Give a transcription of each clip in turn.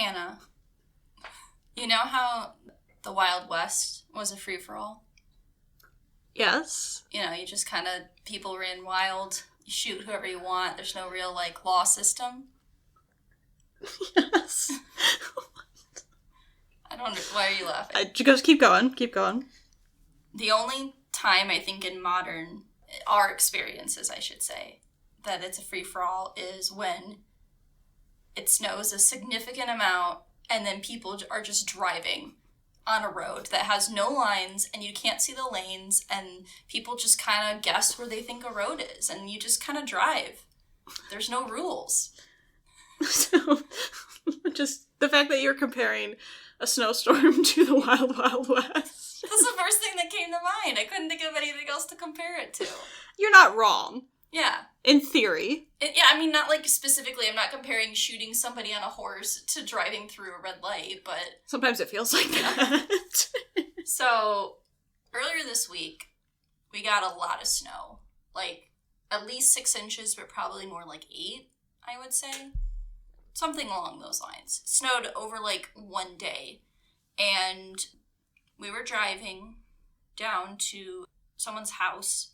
Hannah, you know how the Wild West was a free-for-all? Yes. You know, you just kind of, people ran wild, you shoot whoever you want, there's no real, like, law system. Yes. I don't know, why are you laughing? Just keep going. The only time I think in our experiences, I should say, that it's a free-for-all is when it snows a significant amount and then people are just driving on a road that has no lines and you can't see the lanes and people just kind of guess where they think a road is and you just kind of drive. There's no rules. So, just the fact that you're comparing a snowstorm to the Wild Wild West. That's the first thing that came to mind. I couldn't think of anything else to compare it to. You're not wrong. Yeah. In theory. Yeah, I mean, not like specifically, I'm not comparing shooting somebody on a horse to driving through a red light, but... Sometimes it feels like that. So, earlier this week, we got a lot of snow. Like, at least 6 inches, but probably more like 8, I would say. Something along those lines. It snowed over, like, one day. And we were driving down to someone's house.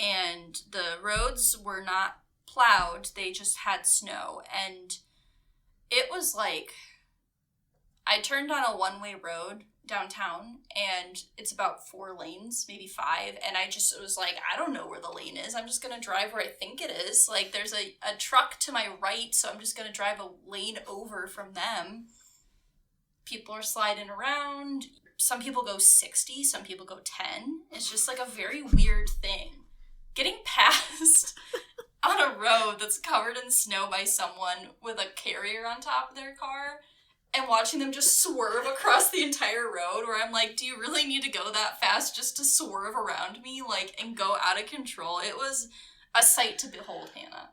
And the roads were not plowed, they just had snow. And it was like, I turned on a one-way road downtown, and it's about 4 lanes, maybe 5, and I just was like, I don't know where the lane is, I'm just gonna drive where I think it is. Like, there's a truck to my right, so I'm just gonna drive a lane over from them. People are sliding around. Some people go 60, some people go 10. It's just like a very weird thing. Getting past on a road that's covered in snow by someone with a carrier on top of their car and watching them just swerve across the entire road where I'm like, do you really need to go that fast just to swerve around me, like, and go out of control? It was a sight to behold, Hannah.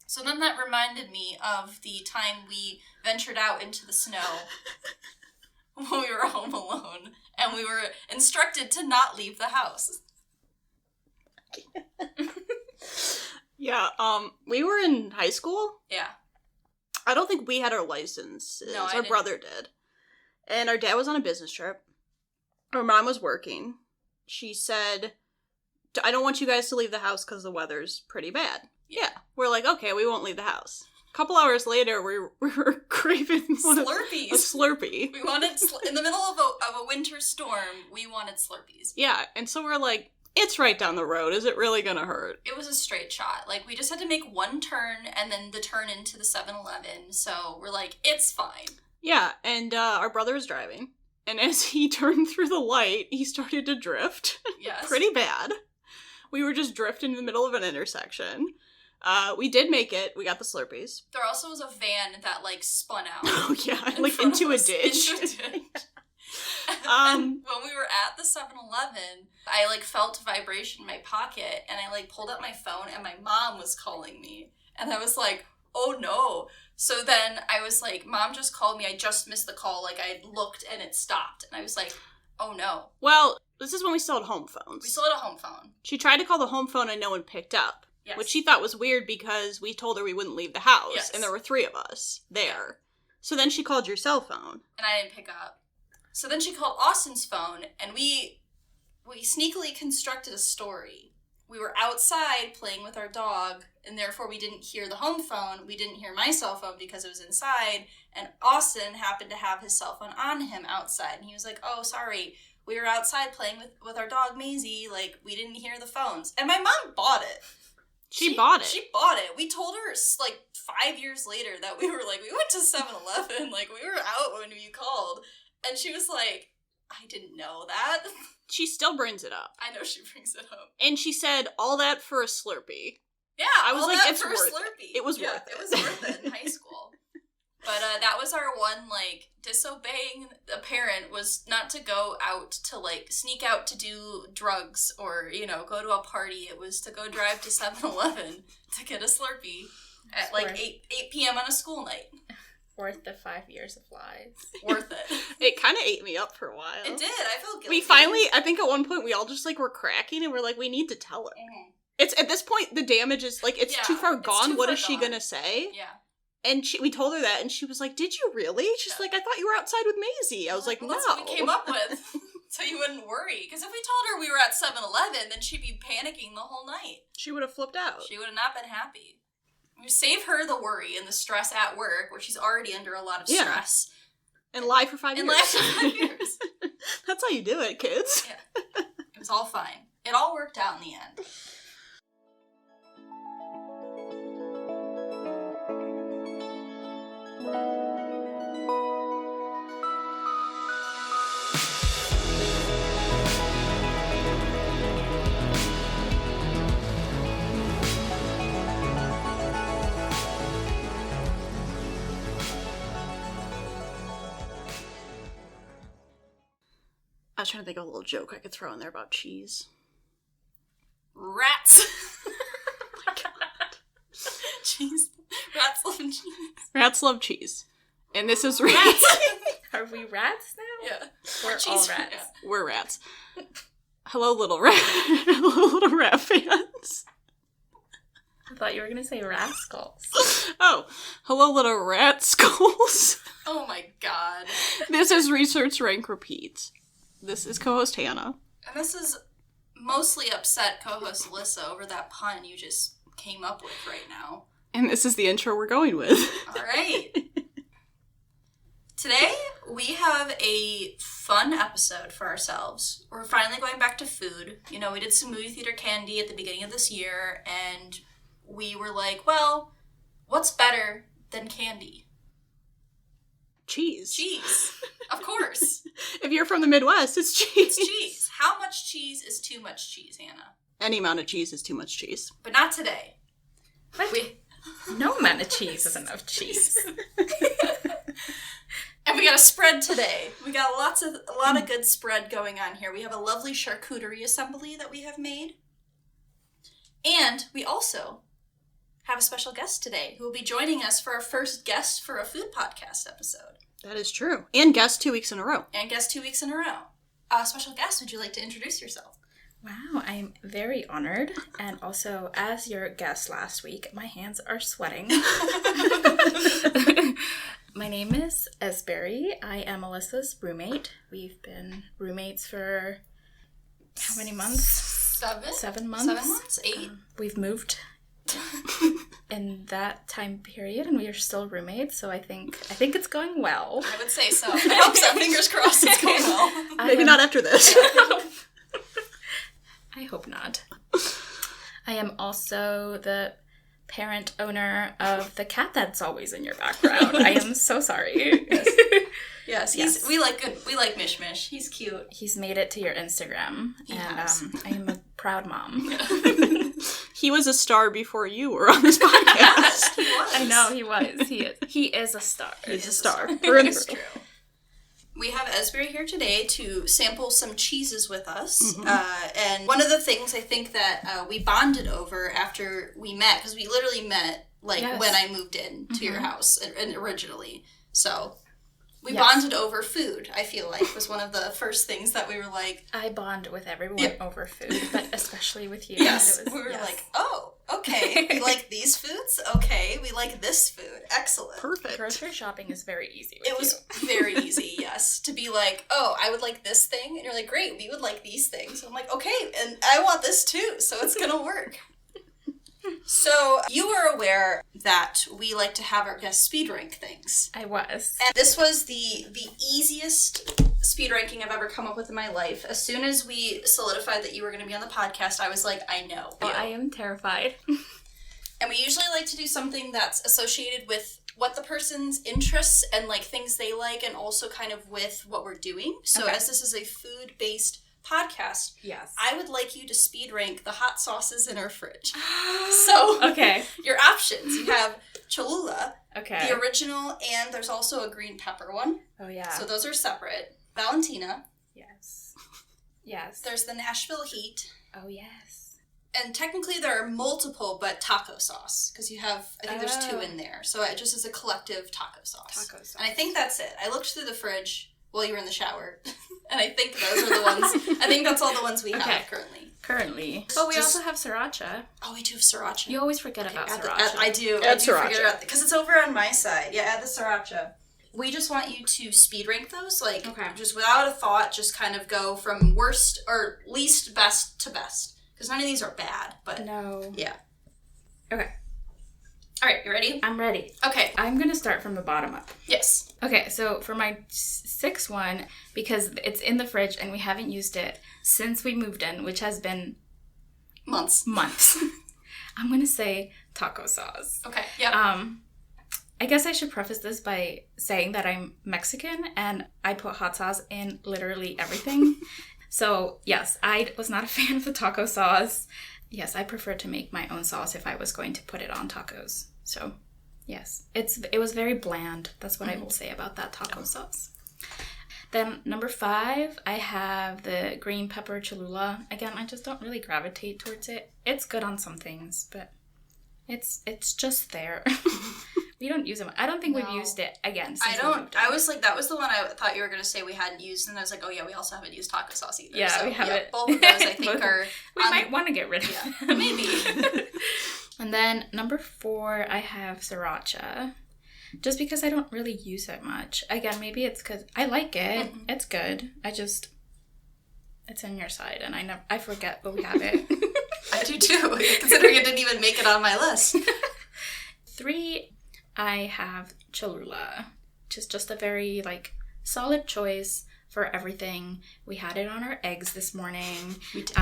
So then that reminded me of the time we ventured out into the snow when we were home alone and we were instructed to not leave the house. Yeah, we were in high school. Yeah. I don't think we had our licenses. No, our brother did. And our dad was on a business trip. Our mom was working. She said, I don't want you guys to leave the house because the weather's pretty bad. Yeah. We're like, okay, we won't leave the house. A couple hours later, we were craving Slurpees. A Slurpee. We wanted, in the middle of a winter storm, we wanted Slurpees. Yeah, and so we're like, it's right down the road. Is it really gonna hurt? It was a straight shot. Like, we just had to make one turn and then the turn into the 7-Eleven. So we're like, it's fine. Yeah, and our brother was driving. And as he turned through the light, he started to drift. Yes. Pretty bad. We were just drifting in the middle of an intersection. We did make it. We got the Slurpees. There also was a van that, like, spun out. Oh, yeah. Like, into a ditch. And when we were at the 7-Eleven, I, like, felt a vibration in my pocket, and I, like, pulled up my phone, and my mom was calling me. And I was like, oh, no. So then I was like, Mom just called me. I just missed the call. Like, I looked, and it stopped. And I was like, oh, no. Well, this is when we still had home phones. We still had a home phone. She tried to call the home phone, and no one picked up. Yes. Which she thought was weird because we told her we wouldn't leave the house. Yes. And there were 3 of us there. So then she called your cell phone. And I didn't pick up. So then she called Austin's phone, and we sneakily constructed a story. We were outside playing with our dog, and therefore we didn't hear the home phone. We didn't hear my cell phone because it was inside, and Austin happened to have his cell phone on him outside. And he was like, oh, sorry, we were outside playing with our dog Maisie, like, we didn't hear the phones. And my mom bought it. She bought it. She bought it. We told her, like, 5 years later that we were like, we went to 7-Eleven, like, we were out when you called. And she was like, I didn't know that. She still brings it up. I know she brings it up. And she said, all that for a Slurpee. Yeah, I was all like, that it's for worth a Slurpee. it. It was worth it. It was worth it in high school. But that was our one, like, disobeying a parent was not to go out to, like, sneak out to do drugs or, you know, go to a party. It was to go drive to 7-Eleven to get a Slurpee at, like, 8 p.m. on a school night. Worth the 5 years of lies. Worth it. It kind of ate me up for a while. It did. I felt guilty. We finally, I think at one point we all just, like, were cracking and we're like, we need to tell her. Mm-hmm. It's, at this point, the damage is, like, it's too far gone. What is she gonna say? Yeah. And we told her that, and she was like, did you really? She's like, I thought you were outside with Maisie. I was like, no. That's what we came up with, so you wouldn't worry. Because if we told her we were at 7-Eleven, then she'd be panicking the whole night. She would have flipped out. She would have not been happy. We save her the worry and the stress at work, where she's already under a lot of stress. And lie for 5 years. And lie for 5 years. That's how you do it, kids. Yeah. It was all fine. It all worked out in the end. I was trying to think of a little joke I could throw in there about cheese. Rats. Oh my god. Cheese. Rats love cheese. Rats love cheese. And this is Rats. Are we rats now? Yeah. We're Cheese, all rats. yeah. We're rats. Hello, little rat. Hello, little rat fans. I thought you were going to say rascals. Oh, hello, little rat skulls. Oh my god. This is Research Rank Repeats. This is co-host Hannah. And this is mostly upset co-host Alyssa over that pun you just came up with right now. And this is the intro we're going with. All right. Today, we have a fun episode for ourselves. We're finally going back to food. You know, we did some movie theater candy at the beginning of this year, and we were like, well, what's better than candy? Cheese. Cheese. Of course. If you're from the Midwest, it's cheese. It's cheese. How much cheese is too much cheese, Hannah? Any amount of cheese is too much cheese. But not today. What? No amount of cheese is enough cheese. And we got a spread today. We got a lot of good spread going on here. We have a lovely charcuterie assembly that we have made. And we also have a special guest today who will be joining us for our first guest for a food podcast episode. That is true. And guest 2 weeks in a row. And guest 2 weeks in a row. Special guest, would you like to introduce yourself? Wow, I'm very honored. And also, as your guest last week, my hands are sweating. My name is Disabrie. I am Alyssa's roommate. We've been roommates for how many months? 7 months. 7 months? 8? We've moved in that time period, and we are still roommates. So I think it's going well. I would say so. I hope so. Fingers crossed it's going well. Maybe not after this. I hope not. I am also the parent owner of the cat that's always in your background. I am so sorry. Yes. We like Mish Mish. He's cute. He's made it to your Instagram, I am a proud mom. He was a star before you were on this podcast. He was. I know he was. He is a star. He's a star. We're in It's true. We have Disabrie here today to sample some cheeses with us. Mm-hmm. And one of the things I think that we bonded over after we met, because we literally met when I moved in to your house originally. So we bonded over food, I feel like, was one of the first things that we were like. I bond with everyone over food, but especially with you. Yes. We were like, oh, okay. We like these foods? Okay. We like this food. Excellent. Perfect. Grocery shopping is very easy with you. It was very easy, yes. To be like, oh, I would like this thing. And you're like, great, we would like these things. I'm like, okay, and I want this too, so it's going to work. So, you were aware that we like to have our guests speed rank things. I was. And this was the easiest speed ranking I've ever come up with in my life. As soon as we solidified that you were going to be on the podcast, I was like, I know. Well, I am terrified. And we usually like to do something that's associated with what the person's interests and things they like, and also kind of with what we're doing. So as this is a food-based podcast, yes, I would like you to speed rank the hot sauces in our fridge. So okay, your options, you have Cholula, okay, the original, and there's also a green pepper one. Oh yeah. So those are separate. Valentina. Yes. Yes. There's the Nashville Heat. Oh yes. And technically there are multiple, but taco sauce, because you have, I think there's 2 in there. So it just is a collective taco sauce. Taco sauce. And I think that's it. I looked through the fridge while you were in the shower. And I think those are the ones. I think that's all the ones we have currently. But we also have sriracha. Oh, we do have sriracha. You always forget about sriracha. I do. Add I do sriracha. forget about because it's over on my side. Yeah, add the sriracha. We just want you to speed rank those, just without a thought, just kind of go from worst or least best to best. Because none of these are bad, but... No. Yeah. Okay. All right, you ready? I'm ready. Okay. I'm going to start from the bottom up. Yes. Okay, so for my sixth one, because it's in the fridge and we haven't used it since we moved in, which has been... Months. I'm going to say taco sauce. Okay, yeah. I guess I should preface this by saying that I'm Mexican and I put hot sauce in literally everything. So, yes, I was not a fan of the taco sauce. Yes, I prefer to make my own sauce if I was going to put it on tacos. So, yes, it was very bland. That's what I will say about that taco sauce. Then number 5, I have the green pepper Cholula. Again, I just don't really gravitate towards it. It's good on some things, but it's just there. We don't use them. I don't think we've used it again. I was like, that was the one I thought you were going to say we hadn't used, and I was like, oh yeah, we also haven't used taco sauce either. Yeah, so, we haven't. Both of those I think are... We might want to get rid of them. Maybe. And then number 4, I have sriracha. Just because I don't really use it much. Again, maybe it's because I like it. Mm-hmm. It's good. It's on your side, and I forget, but we have it. I do too, considering it didn't even make it on my list. 3, I have Cholula, which is just a very, solid choice for everything. We had it on our eggs this morning. We did.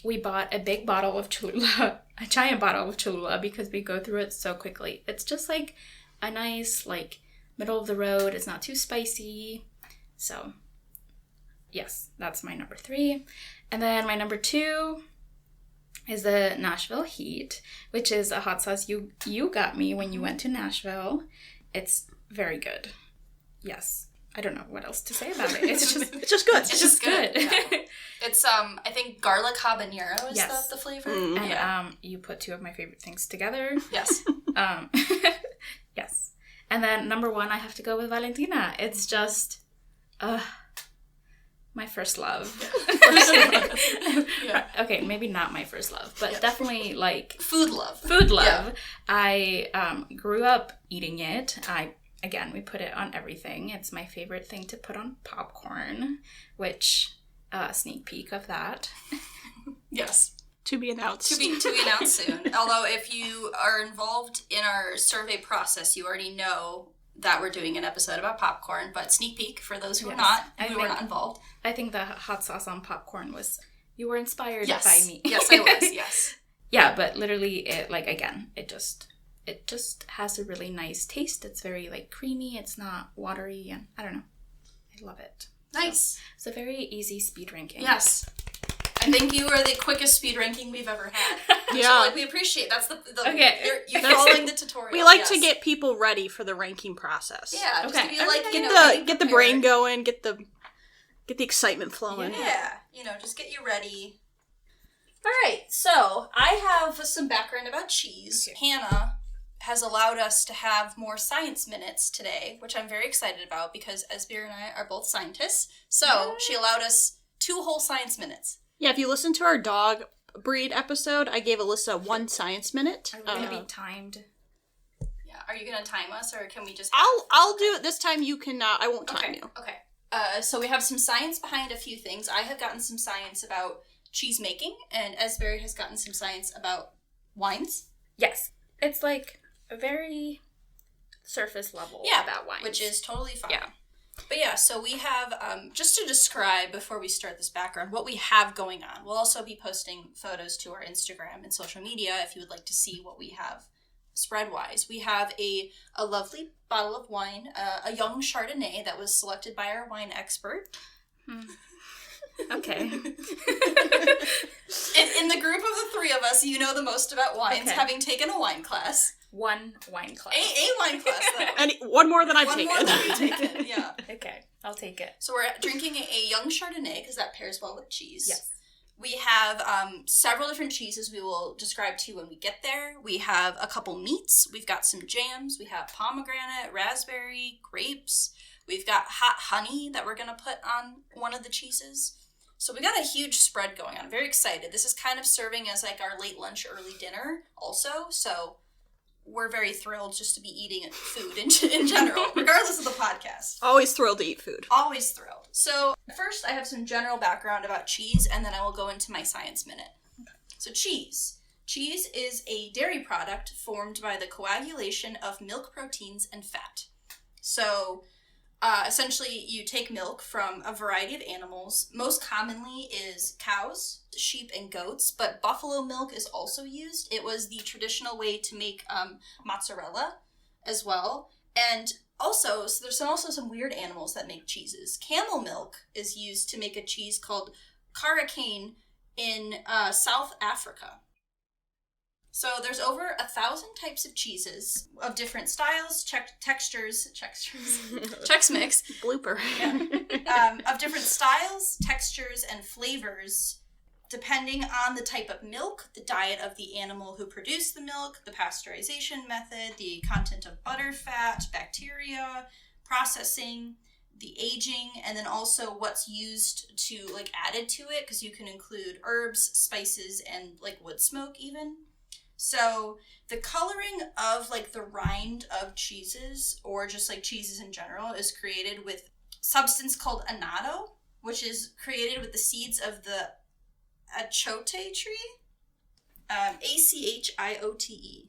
We bought a big bottle of Cholula, a giant bottle of Cholula, because we go through it so quickly. It's just, a nice, middle of the road. It's not too spicy. So, yes, that's my number 3. And then my number 2... is the Nashville Heat, which is a hot sauce you got me when you went to Nashville. It's very good. Yes. I don't know what else to say about it. It's just good. It's just good. Yeah. It's I think garlic habanero is the flavor. Mm. And you put 2 of my favorite things together. Yes. Yes. And then number 1, I have to go with Valentina. It's just my first love. Yeah. Okay, maybe not my first love, but definitely food love. Yeah. I grew up eating it. We put it on everything. It's my favorite thing to put on popcorn, which sneak peek of that. Yes. To be announced. To be announced soon. Although if you are involved in our survey process, you already know that we're doing an episode about popcorn, but sneak peek for those who are not involved. I think the hot sauce on popcorn you were inspired by me. Yes, I was, yes. Yeah, but literally, it just has a really nice taste. It's very, creamy. It's not watery, and I don't know. I love it. Nice. So, it's a very easy speed ranking. Yes. I think you are the quickest speed ranking we've ever had. Yeah. So, we appreciate that's the okay. You're following the tutorial. We like to get people ready for the ranking process. Yeah. Just okay. to be get the brain going, get the excitement flowing. Yeah. Just get you ready. All right. So I have some background about cheese. Okay. Hannah has allowed us to have more science minutes today, which I'm very excited about because Esbir and I are both scientists. So she allowed us 2 whole science minutes. Yeah, if you listen to our dog breed episode, I gave Alyssa 1 science minute. Are we going to be timed? Yeah. Are you going to time us, or can we just... I'll do it this time. You can... I won't time you. Okay. So we have some science behind a few things. I have gotten some science about cheese making, and Esberry has gotten some science about wines. Yes. It's a very surface level about wines. Which is totally fine. Yeah. But yeah, so we have, just to describe, before we start this background, what we have going on. We'll also be posting photos to our Instagram and social media if you would like to see what we have spread-wise. We have a lovely bottle of wine, a young Chardonnay that was selected by our wine expert. Okay. In the group of the 3 of us, you know the most about wines, having taken a wine class. 1 wine class. A wine class, though. And 1 more than I've taken. 1 more than you've taken, yeah. Okay, I'll take it. So we're drinking a young Chardonnay, because that pairs well with cheese. Yes. We have several different cheeses we will describe to you when we get there. We have a couple meats. We've got some jams. We have pomegranate, raspberry, grapes. We've got hot honey that we're going to put on one of the cheeses. So we got a huge spread going on. I'm very excited. This is kind of serving as like our late lunch, early dinner also. So we're very thrilled just to be eating food in general, regardless of the podcast. Always thrilled to eat food. Always thrilled. So first I have some general background about cheese, and then I will go into my science minute. Okay. So cheese. Cheese is a dairy product formed by the coagulation of milk proteins and fat. So essentially, you take milk from a variety of animals. Most commonly is cows, sheep, and goats, but buffalo milk is also used. It was the traditional way to make mozzarella as well. And also, so there's also some weird animals that make cheeses. Camel milk is used to make a cheese called caracane in South Africa. So there's over 1,000 types of cheeses of different styles, textures, Chex Mix. Blooper. Yeah. Of different styles, textures, and flavors, depending on the type of milk, the diet of the animal who produced the milk, the pasteurization method, the content of butter, fat, bacteria, processing, the aging, and then also what's used to, like, added to it, because you can include herbs, spices, and, like, wood smoke even. So the coloring of like the rind of cheeses, or just like cheeses in general, is created with substance called annatto, which is created with the seeds of the achiote tree. Achiote.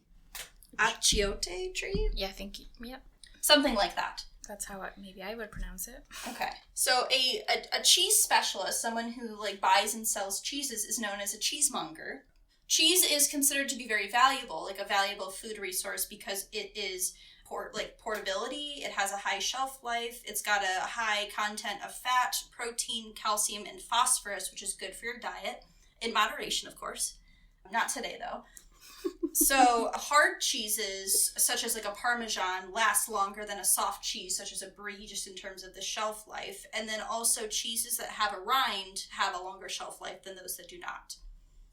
Achiote tree? Yeah, I think, yep. Something like that. That's how maybe I would pronounce it. Okay. So a cheese specialist, someone who like buys and sells cheeses, is known as a cheesemonger. Cheese is considered to be very valuable, like a valuable food resource, because it is portability, it has a high shelf life, it's got a high content of fat, protein, calcium, and phosphorus, which is good for your diet, in moderation, of course. Not today, though. So hard cheeses, such as like a Parmesan, last longer than a soft cheese, such as a Brie, just in terms of the shelf life. And then also cheeses that have a rind have a longer shelf life than those that do not.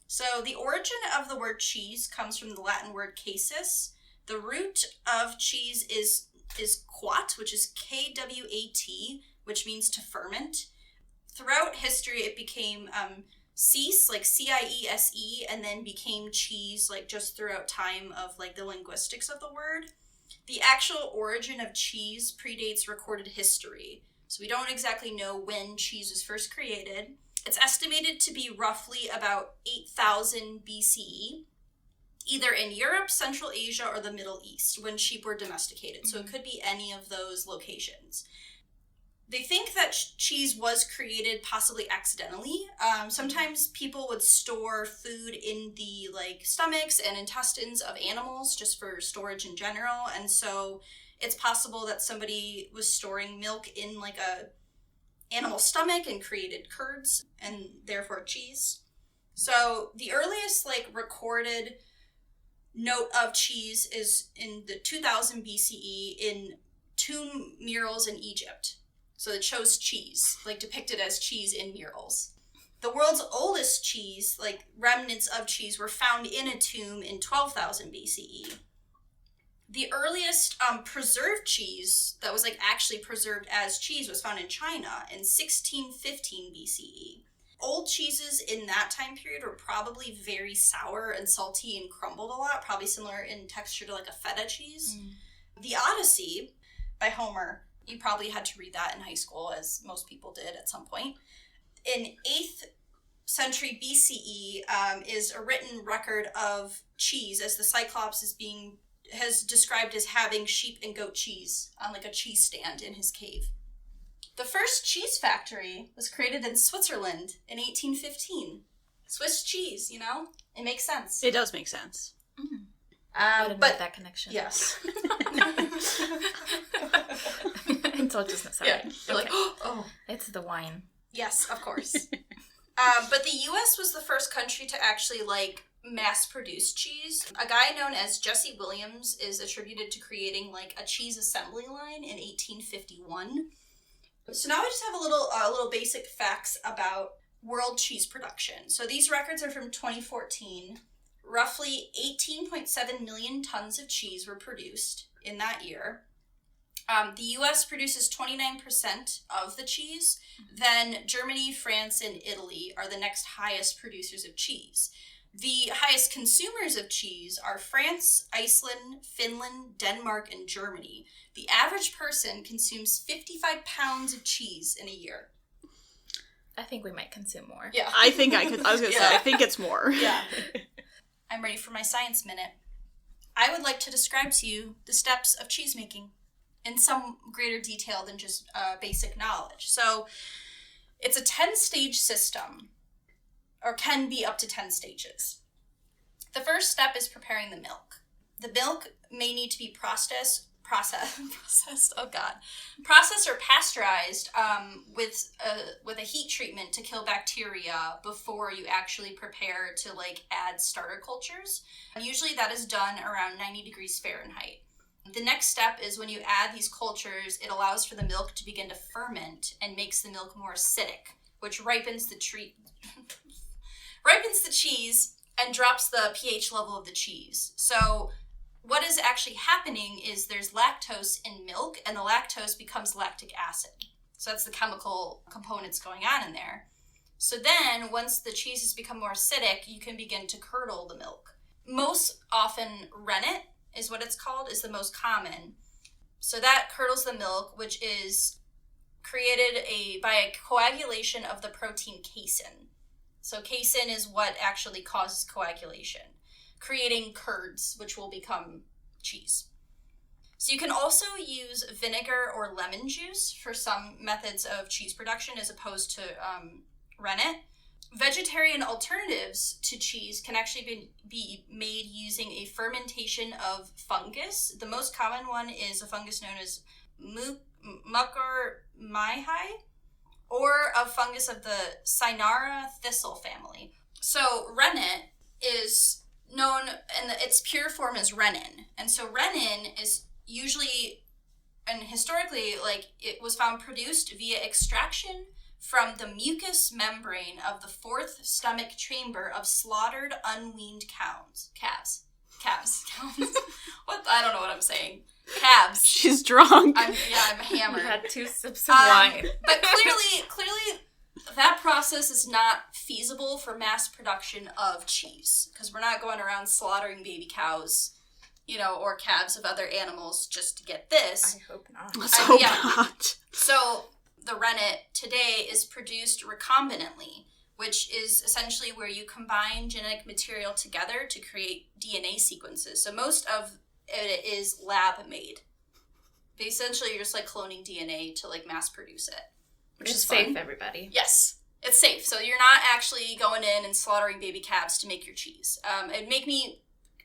So the origin of the word cheese comes from the Latin word casus. The root of cheese is quat, which is Kwat, which means to ferment. Throughout history, it became cease, like Ciese, and then became cheese, like just throughout time of like the linguistics of the word. The actual origin of cheese predates recorded history. So we don't exactly know when cheese was first created. It's estimated to be roughly about 8,000 BCE, either in Europe, Central Asia, or the Middle East, when sheep were domesticated. So it could be any of those locations. They think that cheese was created possibly accidentally. Sometimes people would store food in the like stomachs and intestines of animals just for storage in general. And so it's possible that somebody was storing milk in like a animal stomach and created curds and therefore cheese. So the earliest like recorded note of cheese is in the 2000 BCE in tomb murals in Egypt. So it shows cheese, like depicted as cheese in murals. The world's oldest cheese, like remnants of cheese, were found in a tomb in 12,000 BCE. The earliest preserved cheese that was like actually preserved as cheese was found in China in 1615 BCE. Old cheeses in that time period were probably very sour and salty and crumbled a lot, probably similar in texture to like a feta cheese. The Odyssey by Homer, you probably had to read that in high school, as most people did at some point. In 8th century BCE is a written record of cheese, as the Cyclops has described as having sheep and goat cheese on like a cheese stand in his cave. The first cheese factory was created in Switzerland in 1815. Swiss cheese, you know? It makes sense. It does make sense. I didn't make that connection. Yes. Until it just sorry. Yeah. You're like, oh. It's the wine. Yes, of course. But the U.S. was the first country to actually, like, mass-produce cheese. A guy known as Jesse Williams is attributed to creating, like, a cheese assembly line in 1851. So now I just have a little basic facts about world cheese production. So these records are from 2014. Roughly 18.7 million tons of cheese were produced in that year. The US produces 29% of the cheese. Then Germany, France, and Italy are the next highest producers of cheese. The highest consumers of cheese are France, Iceland, Finland, Denmark, and Germany. The average person consumes 55 pounds of cheese in a year. I think we might consume more. Yeah. I was going to say, I think it's more. Yeah. I'm ready for my science minute. I would like to describe to you the steps of cheese making in some greater detail than just basic knowledge. So it's a 10-stage system, or can be up to 10 stages. The first step is preparing the milk. The milk may need to be processed, processed or pasteurized with a heat treatment to kill bacteria before you actually prepare to add starter cultures. And usually that is done around 90 degrees Fahrenheit. The next step is when you add these cultures, it allows for the milk to begin to ferment and makes the milk more acidic, which ripens the cheese and drops the pH level of the cheese. So what is actually happening is there's lactose in milk, and the lactose becomes lactic acid. So that's the chemical components going on in there. So then, once the cheese has become more acidic, you can begin to curdle the milk. Most often, rennet is what it's called, is the most common. So that curdles the milk, which is created by a coagulation of the protein casein. So casein is what actually causes coagulation, creating curds, which will become cheese. So you can also use vinegar or lemon juice for some methods of cheese production as opposed to rennet. Vegetarian alternatives to cheese can actually be made using a fermentation of fungus. The most common one is a fungus known as Mucormyia, or a fungus of the Cynara thistle family. So rennet is known, and its pure form is renin. And so renin is usually, and historically, it was found produced via extraction from the mucous membrane of the fourth stomach chamber of slaughtered unweaned calves. What? I don't know what I'm saying. Calves. She's drunk. I'm hammered. You had 2 sips of wine. But clearly, that process is not feasible for mass production of cheese, because we're not going around slaughtering baby cows, or calves of other animals just to get this. I hope not. Let's hope not. So the rennet today is produced recombinantly, which is essentially where you combine genetic material together to create DNA sequences. So most of it is lab made. But essentially, you're just cloning DNA to mass produce it, which It's is fun. safe, everybody. Yes, it's safe. So you're not actually going in and slaughtering baby calves to make your cheese. It'd make me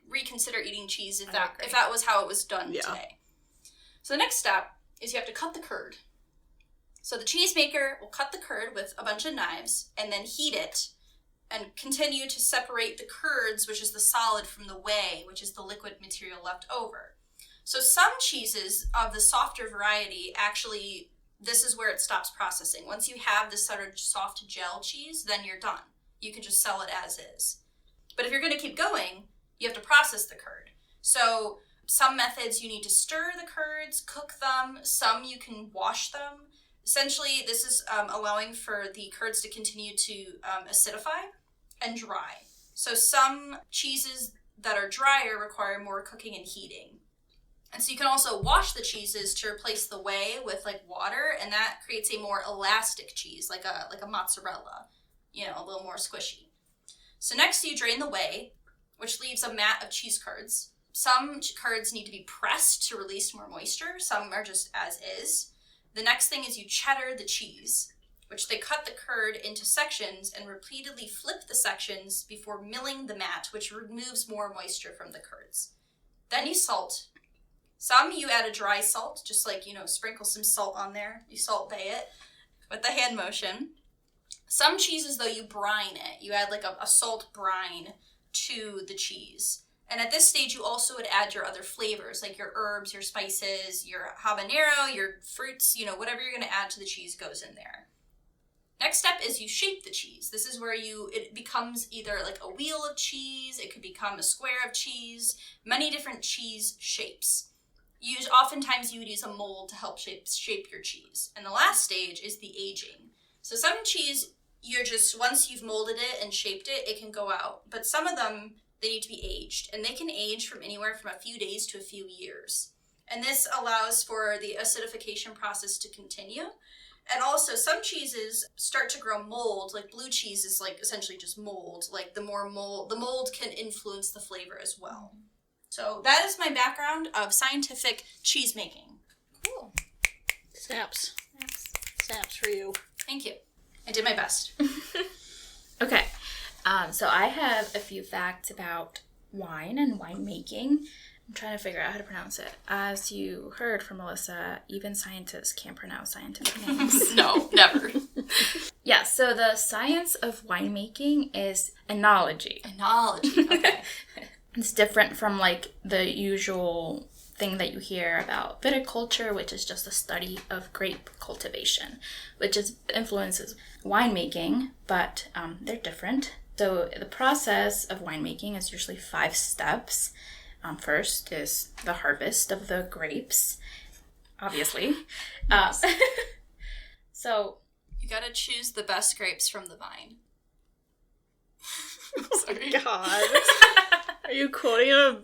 reconsider eating cheese if that was how it was done today. So the next step is you have to cut the curd. So the cheesemaker will cut the curd with a bunch of knives and then heat it and continue to separate the curds, which is the solid, from the whey, which is the liquid material left over. So some cheeses of the softer variety, actually, this is where it stops processing. Once you have this sort of soft gel cheese, then you're done. You can just sell it as is. But if you're going to keep going, you have to process the curd. So some methods you need to stir the curds, cook them. Some you can wash them. Essentially, this is allowing for the curds to continue to acidify and dry. So some cheeses that are drier require more cooking and heating. And so you can also wash the cheeses to replace the whey with water, and that creates a more elastic cheese, like a mozzarella, a little more squishy. So next you drain the whey, which leaves a mat of cheese curds. Some curds need to be pressed to release more moisture. Some are just as is. The next thing is you cheddar the cheese, which they cut the curd into sections and repeatedly flip the sections before milling the mat, which removes more moisture from the curds. Then you salt. Some you add a dry salt, just sprinkle some salt on there. You salt bay it with the hand motion. Some cheeses, though, you brine it. You add a salt brine to the cheese. And at this stage, you also would add your other flavors, like your herbs, your spices, your habanero, your fruits, whatever you're going to add to the cheese goes in there. Next step is you shape the cheese. This is where it becomes either a wheel of cheese, it could become a square of cheese, many different cheese shapes. oftentimes you would use a mold to help shape your cheese. And the last stage is the aging. So some cheese, once you've molded it and shaped it, it can go out. But some of them, they need to be aged. And they can age from anywhere from a few days to a few years. And this allows for the acidification process to continue. And also, some cheeses start to grow mold. Like blue cheese is like essentially just mold. Like the mold can influence the flavor as well. So that is my background of scientific cheese making. Cool. Snaps for you. Thank you. I did my best. Okay. So I have a few facts about wine and winemaking. I'm trying to figure out how to pronounce it. As you heard from Melissa, even scientists can't pronounce scientific names. No, never. Yeah, so the science of winemaking is enology. Enology, okay. It's different from like the usual thing that you hear about viticulture, which is just a study of grape cultivation, which influences winemaking, but they're different. So the process of winemaking is usually 5 steps. First is the harvest of the grapes, obviously. Yes. So you gotta choose the best grapes from the vine. Sorry. Oh God. Are you quoting a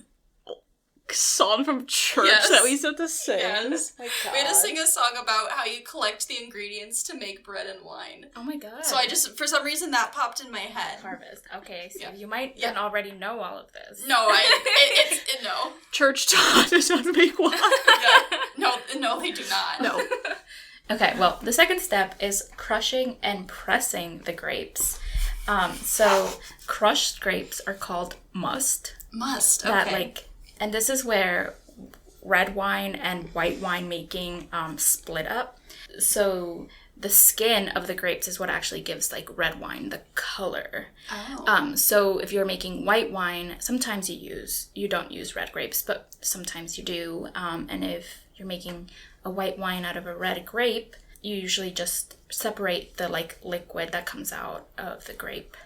song from church that we used to have to sing? Yes. Oh my God. We had to sing a song about how you collect the ingredients to make bread and wine. Oh my God. So for some reason, that popped in my head. Harvest. Okay, so Yeah. you might then already know all of this. No, no. Church taught us how to make wine. Yeah. No, they do not. No. Okay, well, the second step is crushing and pressing the grapes. So crushed grapes are called must. Must, okay. And this is where red wine and white wine making split up. So the skin of the grapes is what actually gives like red wine the color. Oh. So if you're making white wine, sometimes you don't use red grapes, but sometimes you do. And if you're making a white wine out of a red grape, you usually just separate the like liquid that comes out of the grape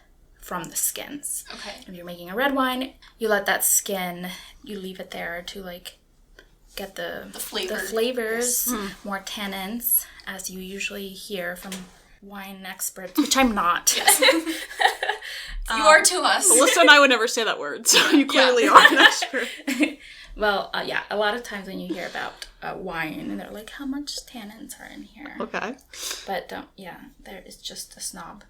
from the skins. Okay. If you're making a red wine, you let that skin, you leave it there to like get the flavors, yes. More tannins, as you usually hear from wine experts, which I'm not. Yes. You are to us. Melissa and I would never say that word, so you clearly are an expert. Well, yeah, a lot of times when you hear about wine, and they're like, how much tannins are in here? Okay. But there is just a snob,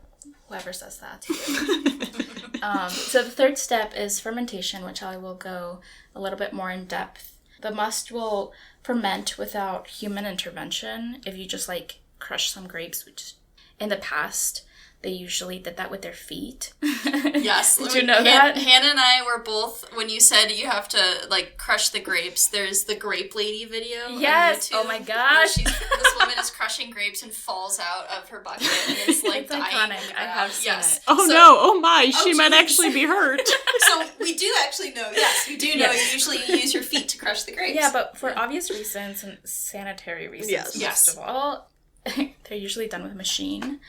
whoever says that to you. So the third step is fermentation, which I will go a little bit more in depth. The must will ferment without human intervention if you just like crush some grapes, which in the past they usually did that with their feet. Yes. Did you know that? Hannah and I were both, when you said you have to like crush the grapes, there's the Grape Lady video. Yes. On YouTube, oh my gosh. This woman is crushing grapes and falls out of her bucket and is like It's dying. iconic. I have seen it. Oh no, oh my, she might actually be hurt. So we do actually know, yes, we do know you usually use your feet to crush the grapes. Yeah, but for obvious reasons and sanitary reasons, Yes. first of all, they're usually done with a machine.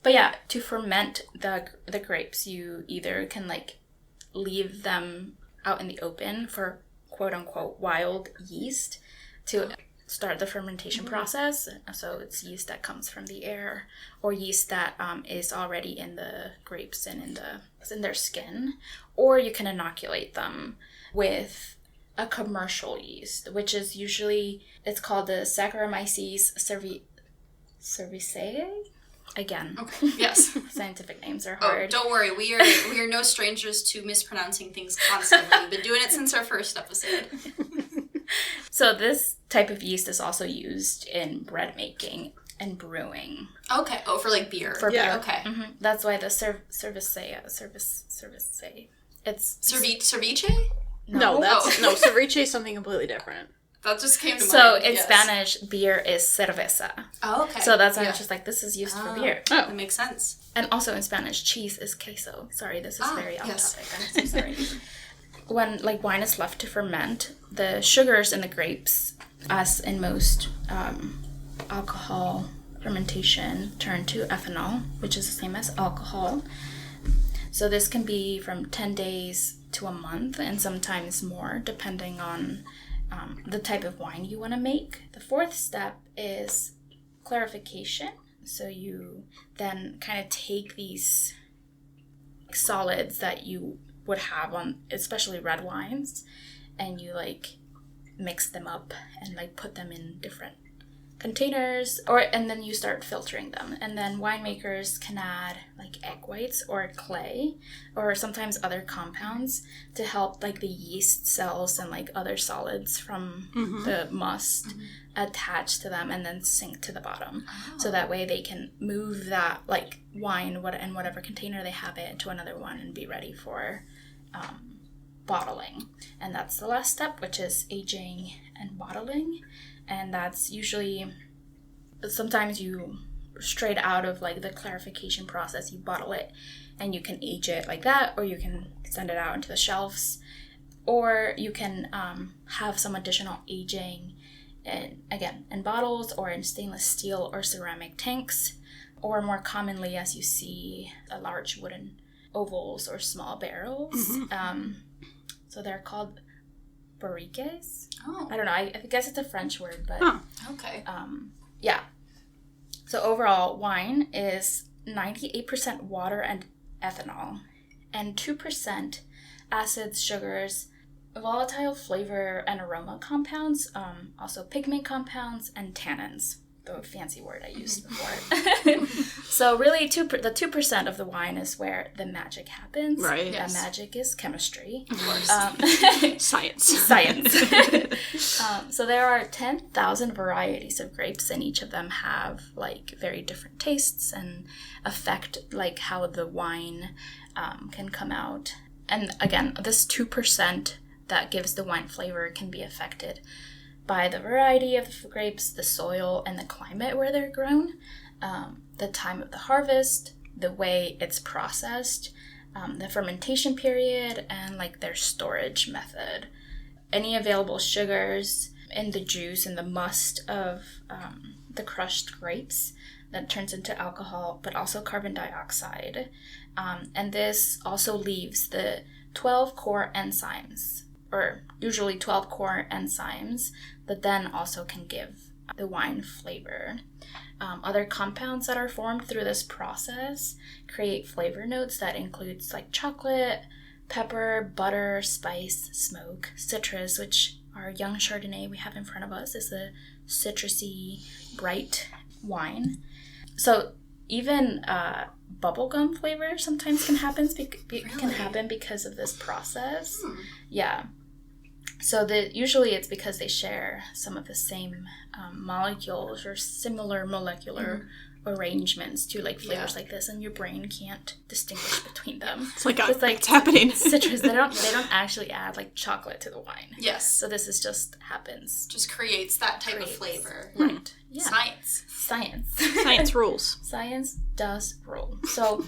But yeah, to ferment the grapes, you either can like leave them out in the open for quote unquote wild yeast to start the fermentation process. So it's yeast that comes from the air, or yeast that is already in the grapes and in their skin, or you can inoculate them with a commercial yeast, which is usually, it's called the Saccharomyces cerevisiae. Again, okay. Yes. Scientific names are hard. Oh, don't worry. We are no strangers to mispronouncing things constantly. We've been doing it since our first episode. So this type of yeast is also used in bread making and brewing. Okay. Oh, for like beer. For beer. Okay. Mm-hmm. That's why the cerevisiae. It's Ceviche? No, ceviche is something completely different. That just came to mind. So in Spanish, beer is cerveza. Oh, okay. So that's why it's just like, this is used for beer. Oh. That makes sense. And also in Spanish, cheese is queso. Sorry, this is very off yes. topic. I'm so sorry. When like wine is left to ferment, the sugars in the grapes, as in most alcohol fermentation, turn to ethanol, which is the same as alcohol. So this can be from 10 days to a month, and sometimes more, depending on the type of wine you want to make. The fourth step is clarification. So you then kind of take these solids that you would have on especially red wines, and you like mix them up and like put them in different containers, and then you start filtering them. And then winemakers can add like egg whites or clay or sometimes other compounds to help like the yeast cells and like other solids from the must attach to them and then sink to the bottom. So that way they can move that like wine in whatever container they have it into another one and be ready for bottling. And that's the last step, which is aging and bottling. And that's usually, sometimes you straight out of like the clarification process, you bottle it and you can age it like that, or you can send it out into the shelves, or you can have some additional aging in bottles or in stainless steel or ceramic tanks, or more commonly as you see large wooden ovals or small barrels. So they're called barriques. Oh. I don't know. I guess it's a French word, but Okay. yeah. So overall, wine is 98% water and ethanol, and 2% acids, sugars, volatile flavor and aroma compounds, also pigment compounds, and tannins, the fancy word I used before. So really, the 2% of the wine is where the magic happens. Right. That Yes. magic is chemistry. Of course. Science. Science. So there are 10,000 varieties of grapes, and each of them have like very different tastes and affect like how the wine can come out. And again, this 2% that gives the wine flavor can be affected by the variety of the grapes, the soil, and the climate where they're grown, the time of the harvest, the way it's processed, the fermentation period, and like their storage method. Any available sugars in the juice and the must of the crushed grapes that turns into alcohol, but also carbon dioxide. And this also leaves the 12 core enzymes, or usually 12 core enzymes, that then also can give the wine flavor. Other compounds that are formed through this process create flavor notes that includes like chocolate, pepper, butter, spice, smoke, citrus, which our young Chardonnay we have in front of us is a citrusy, bright wine. So even bubblegum flavor sometimes can happen because of this process. Yeah. So usually it's because they share some of the same molecules or similar molecular arrangements to like flavors like this, and your brain can't distinguish between them. It's like, it's happening. Citrus. They don't actually add like chocolate to the wine. Yes. So this is just happens. Just creates that type of flavor. Right. Yeah. Science. Science rules. Science does rule. So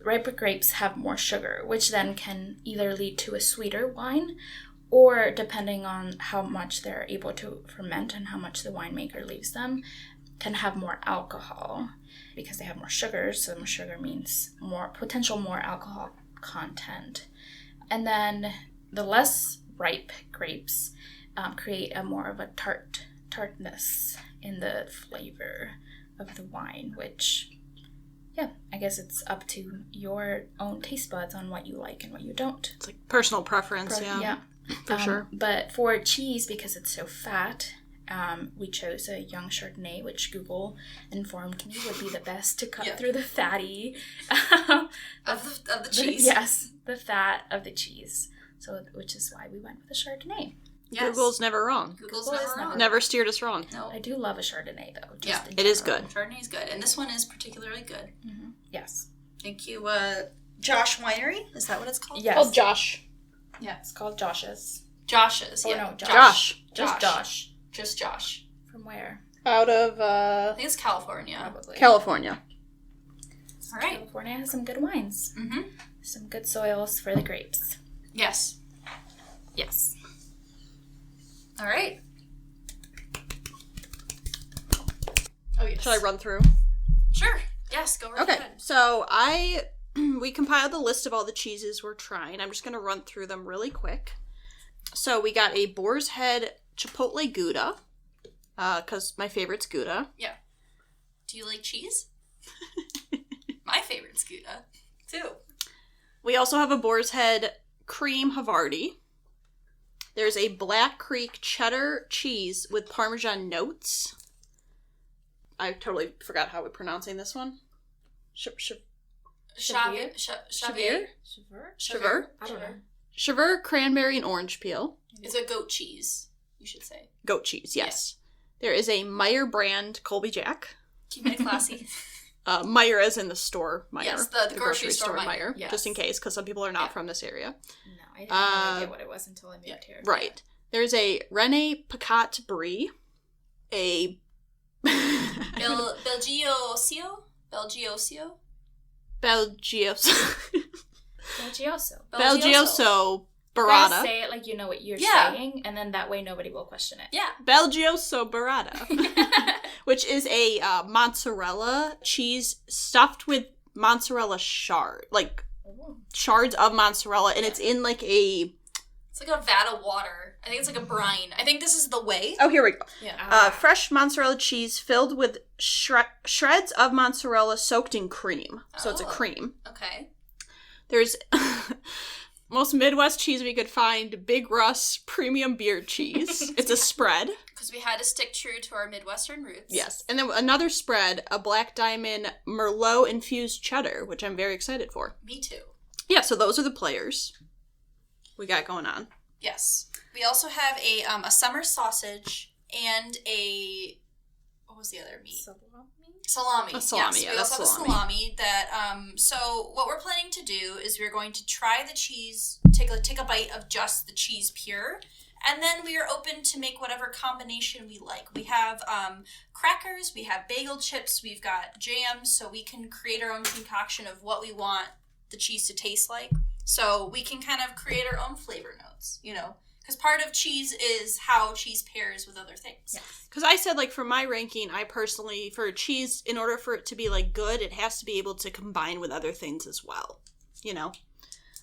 ripe grapes have more sugar, which then can either lead to a sweeter wine, or depending on how much they're able to ferment and how much the winemaker leaves them, can have more alcohol because they have more sugar. So more sugar means more alcohol content. And then the less ripe grapes create a more of a tartness in the flavor of the wine, which, yeah, I guess it's up to your own taste buds on what you like and what you don't. It's like personal preference, Yeah. For sure. But for cheese, because it's so fat, we chose a young Chardonnay, which Google informed me would be the best to cut through the fatty of the cheese. Yes, the fat of the cheese. So, which is why we went with a Chardonnay. Yes. Google's never wrong. Google's never wrong. Never steered us wrong. No. I do love a Chardonnay, though. It is good. Chardonnay's good, and this one is particularly good. Mm-hmm. Yes. Thank you, Josh Winery. Is that what it's called? Yes. Called Josh. Yeah, it's called Josh's. Josh's. Oh, yeah. no, Josh. Just Josh. Just Josh. From where? Out of I think it's California. Probably. California. All right. California has some good wines. Mm-hmm. Some good soils for the grapes. Yes. Yes. All right. Oh, yes. Should I run through? Sure. Yes, go right Okay, ahead. so we compiled the list of all the cheeses we're trying. I'm just going to run through them really quick. So we got a Boar's Head Chipotle Gouda, because my favorite's Gouda. Yeah. Do you like cheese? My favorite's Gouda, too. We also have a Boar's Head Cream Havarti. There's a Black Creek Cheddar Cheese with Parmesan notes. I totally forgot how we're pronouncing this one. Chavir? Chavir? I don't know. Chavir Cranberry and Orange Peel. It's a goat cheese, you should say. Goat cheese, yes. Yeah. There is a Meyer brand Colby Jack. Keeping it classy. Meyer as in the store Meyer. Yes, the grocery store Meyer. Yes. Just in case, because some people are not from this area. No, I didn't have no idea what it was until I moved here. Right. There's a Rene Pacat Brie. A... Belgioso? Belgioso You Burrata. guys say it like you know what you're saying, and then that way nobody will question it. Yeah. Belgioso Burrata. Which is a mozzarella cheese stuffed with mozzarella shards of mozzarella, and it's in like a... It's like a vat of water. I think it's like a brine. I think this is the way. Oh, here we go. Yeah. Fresh mozzarella cheese filled with shreds of mozzarella soaked in cream. So it's a cream. Okay. There's most Midwest cheese we could find, Big Russ premium beer cheese. It's a spread. Because we had to stick true to our Midwestern roots. Yes. And then another spread, a Black Diamond Merlot infused cheddar, which I'm very excited for. Me too. Yeah, so those are the players we got going on. Yes. We also have a summer sausage and a... What was the other meat? Salami. A salami, yes, yeah, we that's also have salami. a salami that, so what we're planning to do is we're going to try the cheese, take a bite of just the cheese pure, and then we are open to make whatever combination we like. We have crackers, we have bagel chips, we've got jams, so we can create our own concoction of what we want the cheese to taste like. So we can kind of create our own flavor notes, you know? Because part of cheese is how cheese pairs with other things. Yeah. Because I said, like, for my ranking, I personally, for cheese, in order for it to be, like, good, it has to be able to combine with other things as well. You know?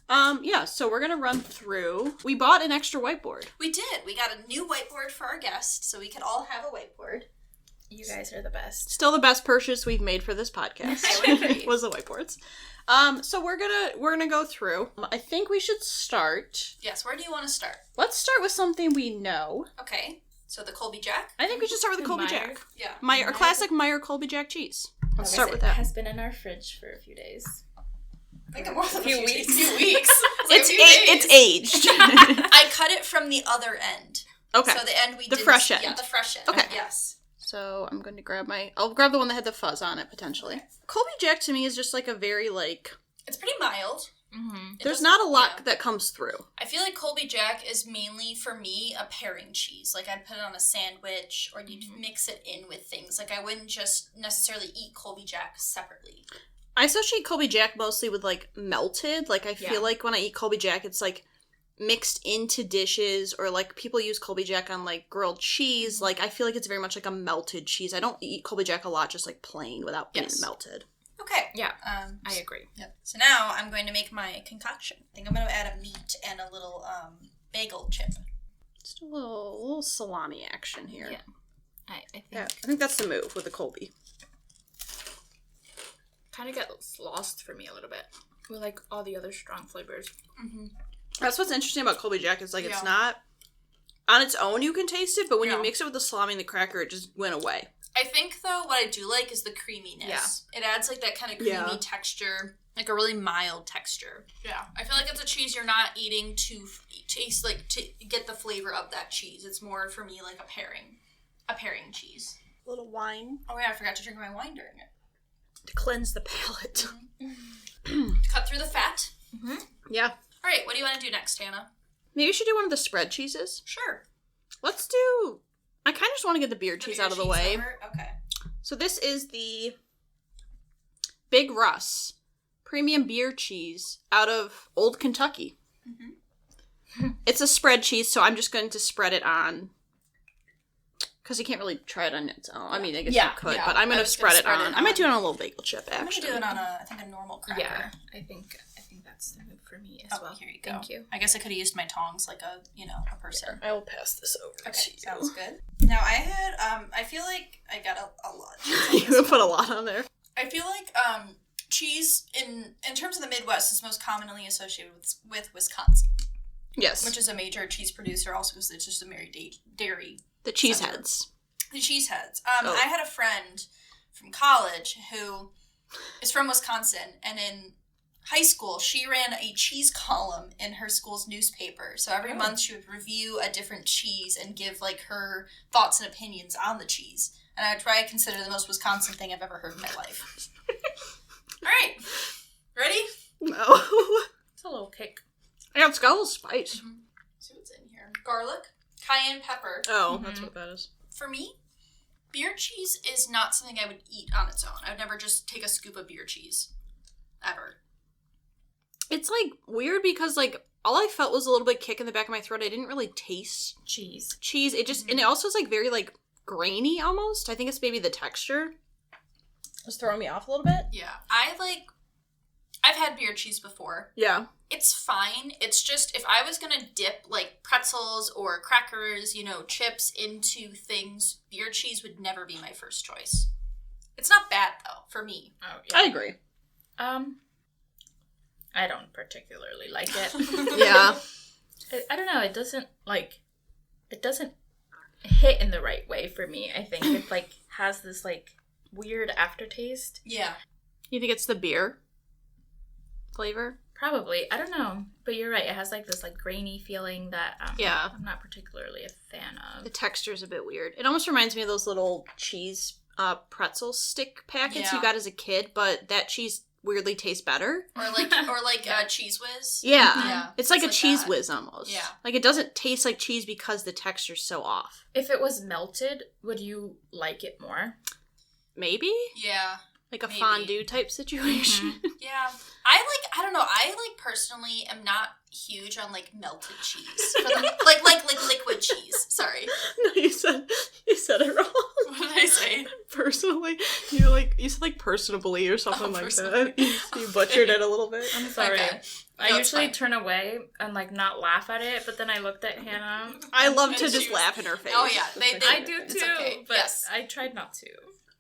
Yeah, so we're going to run through. We bought an extra whiteboard. We did. We got a new whiteboard for our guests, so we could all have a whiteboard. You guys are the best. Still the best purchase we've made for this podcast. I would agree. Was the whiteboards. So we're gonna go through. I think we should start. Yes, where do you want to start? Let's start with something we know. Okay, so the Colby Jack? I think we should start with the Colby Meyer. Jack. Yeah. Meyer, a classic Meyer Colby Jack cheese. Let's start with It that. has been in our fridge for a few days. I think more than a few weeks. weeks. It's aged. I cut it from the other end. Okay. So the end we The did. fresh end. Yeah, the fresh end. Okay. Yes. So I'm going to I'll grab the one that had the fuzz on it, potentially. Colby Jack to me is just like a very, like... It's pretty mild. Mm-hmm. There's not a lot that comes through. I feel like Colby Jack is mainly, for me, a pairing cheese. Like, I'd put it on a sandwich, or you'd mix it in with things. Like, I wouldn't just necessarily eat Colby Jack separately. I associate Colby Jack mostly with, like, melted. Like, I feel like when I eat Colby Jack, it's, like, mixed into dishes, or, like, people use Colby Jack on, like, grilled cheese. Like, I feel like it's very much like a melted cheese. I don't eat Colby Jack a lot just, like, plain without being melted. Okay. Yeah, I agree. Yep. So now I'm going to make my concoction. I think I'm going to add a meat and a little bagel chip. Just a little salami action here. Yeah. I think I think that's the move with the Colby. kind of gets lost for me a little bit with like all the other strong flavors. Mm-hmm. That's what's interesting about Colby Jack is like it's not on its own you can taste it, but when you mix it with the salami and the cracker, it just went away. I think, though, what I do like is the creaminess. Yeah. It adds, like, that kind of creamy texture, like a really mild texture. Yeah. I feel like it's a cheese you're not eating to taste, like, to get the flavor of that cheese. It's more, for me, like a pairing cheese. A little wine. Oh, yeah, I forgot to drink my wine during it. To cleanse the palate. Mm-hmm. Cut through the fat. Mm-hmm. Yeah. All right, what do you want to do next, Hannah? Maybe we should do one of the spread cheeses. Sure. Let's do... I kind of just want to get the beer cheese out of the way. Okay. So this is the Big Russ premium beer cheese out of Old Kentucky. Mm-hmm. It's a spread cheese, so I'm just going to spread it on. Because you can't really try it on its own. I mean, I guess you could, but I'm going to spread it on. I might do it on a little bagel chip, actually. I'm going to do it on a normal cracker. Yeah, I think think that's the move for me as Oh, well. here you go. Thank you. I guess I could have used my tongs like a person. I will pass this over Okay, to you. sounds good. Now I had, I feel like I got a lot. You put a lot on there. I feel like cheese in terms of the Midwest is most commonly associated with Wisconsin, Yes. which is a major cheese producer, also because it's just a very dairy. The cheese center. heads. The cheeseheads. Oh. I had a friend from college who is from Wisconsin, and in high school, she ran a cheese column in her school's newspaper. So every month she would review a different cheese and give like her thoughts and opinions on the cheese. And I try to consider the most Wisconsin thing I've ever heard in my life. All right. Ready? No. It's a little kick. Yeah, it's got a little spice. Mm-hmm. See what's in here. Garlic, cayenne pepper. Oh, that's what that is. For me, beer cheese is not something I would eat on its own. I would never just take a scoop of beer cheese. Ever. It's, like, weird because, like, all I felt was a little bit kick in the back of my throat. I didn't really taste Cheese. cheese. It just, and it also is, like, very, like, grainy almost. I think it's maybe the texture. It's throwing me off a little bit. Yeah. I've had beer cheese before. Yeah. It's fine. It's just, if I was going to dip, like, pretzels or crackers, chips into things, beer cheese would never be my first choice. It's not bad, though, for me. Oh, yeah. I agree. I don't particularly like it. Yeah. I don't know. It doesn't hit in the right way for me. I think it like has this like weird aftertaste. Yeah. You think it's the beer flavor? Probably. I don't know. But you're right. It has like this like grainy feeling that Yeah. I'm not particularly a fan of. The texture's a bit weird. It almost reminds me of those little cheese pretzel stick packets you got as a kid, but that cheese weirdly tastes better. Or like Cheese Whiz. Yeah. Yeah. It's like a cheese that. whiz almost. Yeah. Like it doesn't taste like cheese because the texture's so off. If it was melted, would you like it more? Maybe? Yeah. Like a Maybe. fondue type situation. Yeah. I don't know. I personally am not huge on like melted cheese. like liquid cheese. Sorry. No, you said it wrong. What did I say? Personally, you said like personably or something like personally. that. You butchered it a little bit. I'm sorry. Okay. I No, it's usually fine. turn away and like not laugh at it, but then I looked at Hannah. I love And to she just was- laugh in her face. Oh, yeah. I do It's too, okay. but Yes. I tried not to.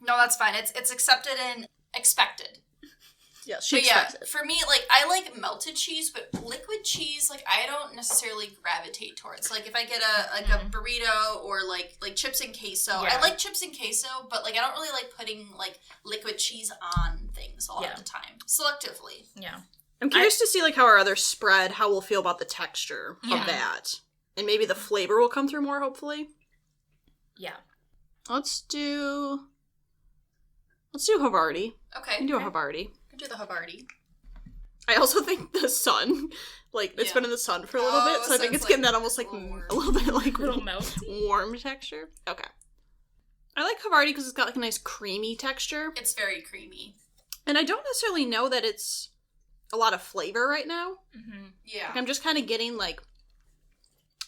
No, that's fine. It's accepted and expected. Yeah, she But yeah, expects it. for me, like, I like melted cheese, but liquid cheese, like, I don't necessarily gravitate towards. Like, if I get a burrito or, like chips and queso, Yeah. I like chips and queso, but, like, I don't really like putting, like, liquid cheese on things a lot of the time. Selectively. Yeah. I'm curious to see like how our other spread, how we'll feel about the texture Yeah. of that. And maybe the flavor will come through more, hopefully. Yeah. Let's do Havarti. Okay. We can do a Havarti. I do the Havarti. I also think the sun, like, it's Yeah. been in the sun for a little bit, so I so think it's it's getting like that almost like a little warm. a little bit like A little melty. warm texture. Okay. I like Havarti because it's got like a nice creamy texture. It's very creamy. And I don't necessarily know that it's a lot of flavor right now. Mm-hmm. Yeah. Like, I'm just kind of getting like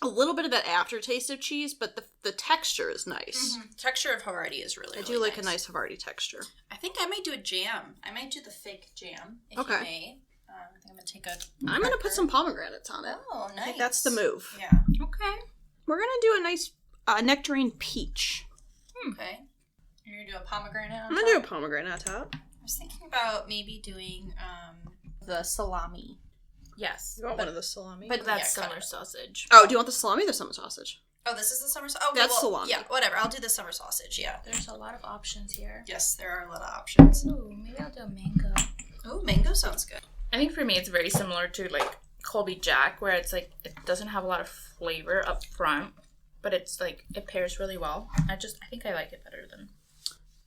a little bit of that aftertaste of cheese, but the texture is nice. Mhm. Texture of Havarti is really, I really do like a nice Havarti texture. I think I might do a jam. I might do the fake jam, if Okay. you may. I think I'm going to take a I'm going to put cracker. some pomegranates on it. Oh, nice. I think that's the move. Yeah. Okay. We're going to do a nice nectarine peach. Okay. You're going to do a pomegranate on I'm going to do a top? pomegranate on top. I was thinking about maybe doing the salami. Yes. You want one of the salami? But that's Yeah, cut summer it. sausage. Oh, do you want the salami or the summer sausage? Oh, this is the summer sausage? Okay, That's salami. Yeah, whatever. I'll do the summer sausage, yeah. There's a lot of options here. Yes, there are a lot of options. Ooh, maybe I'll do a mango. Oh, mango sounds good. I think for me it's very similar to like Colby Jack, where it's like it doesn't have a lot of flavor up front, but it's like it pairs really well. I think I like it better than.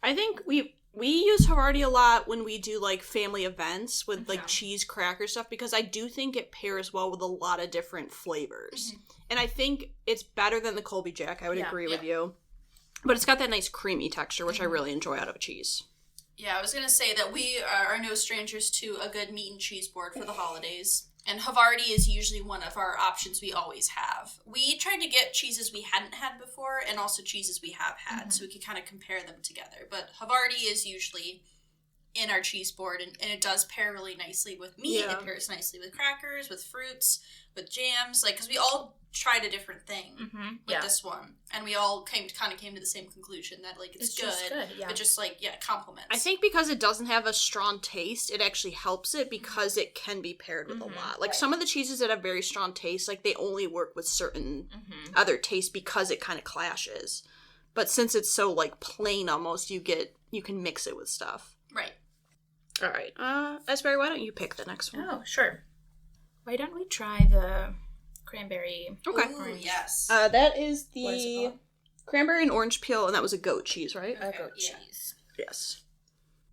I think we use Havarti a lot when we do like family events with like Yeah. cheese cracker stuff because I do think it pairs well with a lot of different flavors. Mhm. And I think it's better than the Colby Jack. I would Yeah. agree with you. But it's got that nice creamy texture, which I really enjoy out of a cheese. Yeah, I was going to say that we are no strangers to a good meat and cheese board for the holidays. And Havarti is usually one of our options we always have. We tried to get cheeses we hadn't had before and also cheeses we have had so we could kind of compare them together. But Havarti is usually in our cheese board, and it does pair really nicely with meat. Yeah. It pairs nicely with crackers, with fruits, with jams, like, because we all tried a different thing with this one, and we all came to the same conclusion that, like, it's just good, but just, like, it complements. I think because it doesn't have a strong taste, it actually helps it because it can be paired with a lot. Like, some of the cheeses that have very strong taste, like, they only work with certain other tastes because it kind of clashes. But since it's so, like, plain almost, you can mix it with stuff. Right. All right. Esberry, why don't you pick the next one? Oh, sure. Why don't we try the cranberry? Okay. Ooh, yes. That is What is it the called? cranberry and orange peel, and that was a goat cheese, right? A goat yeah. cheese. Yes.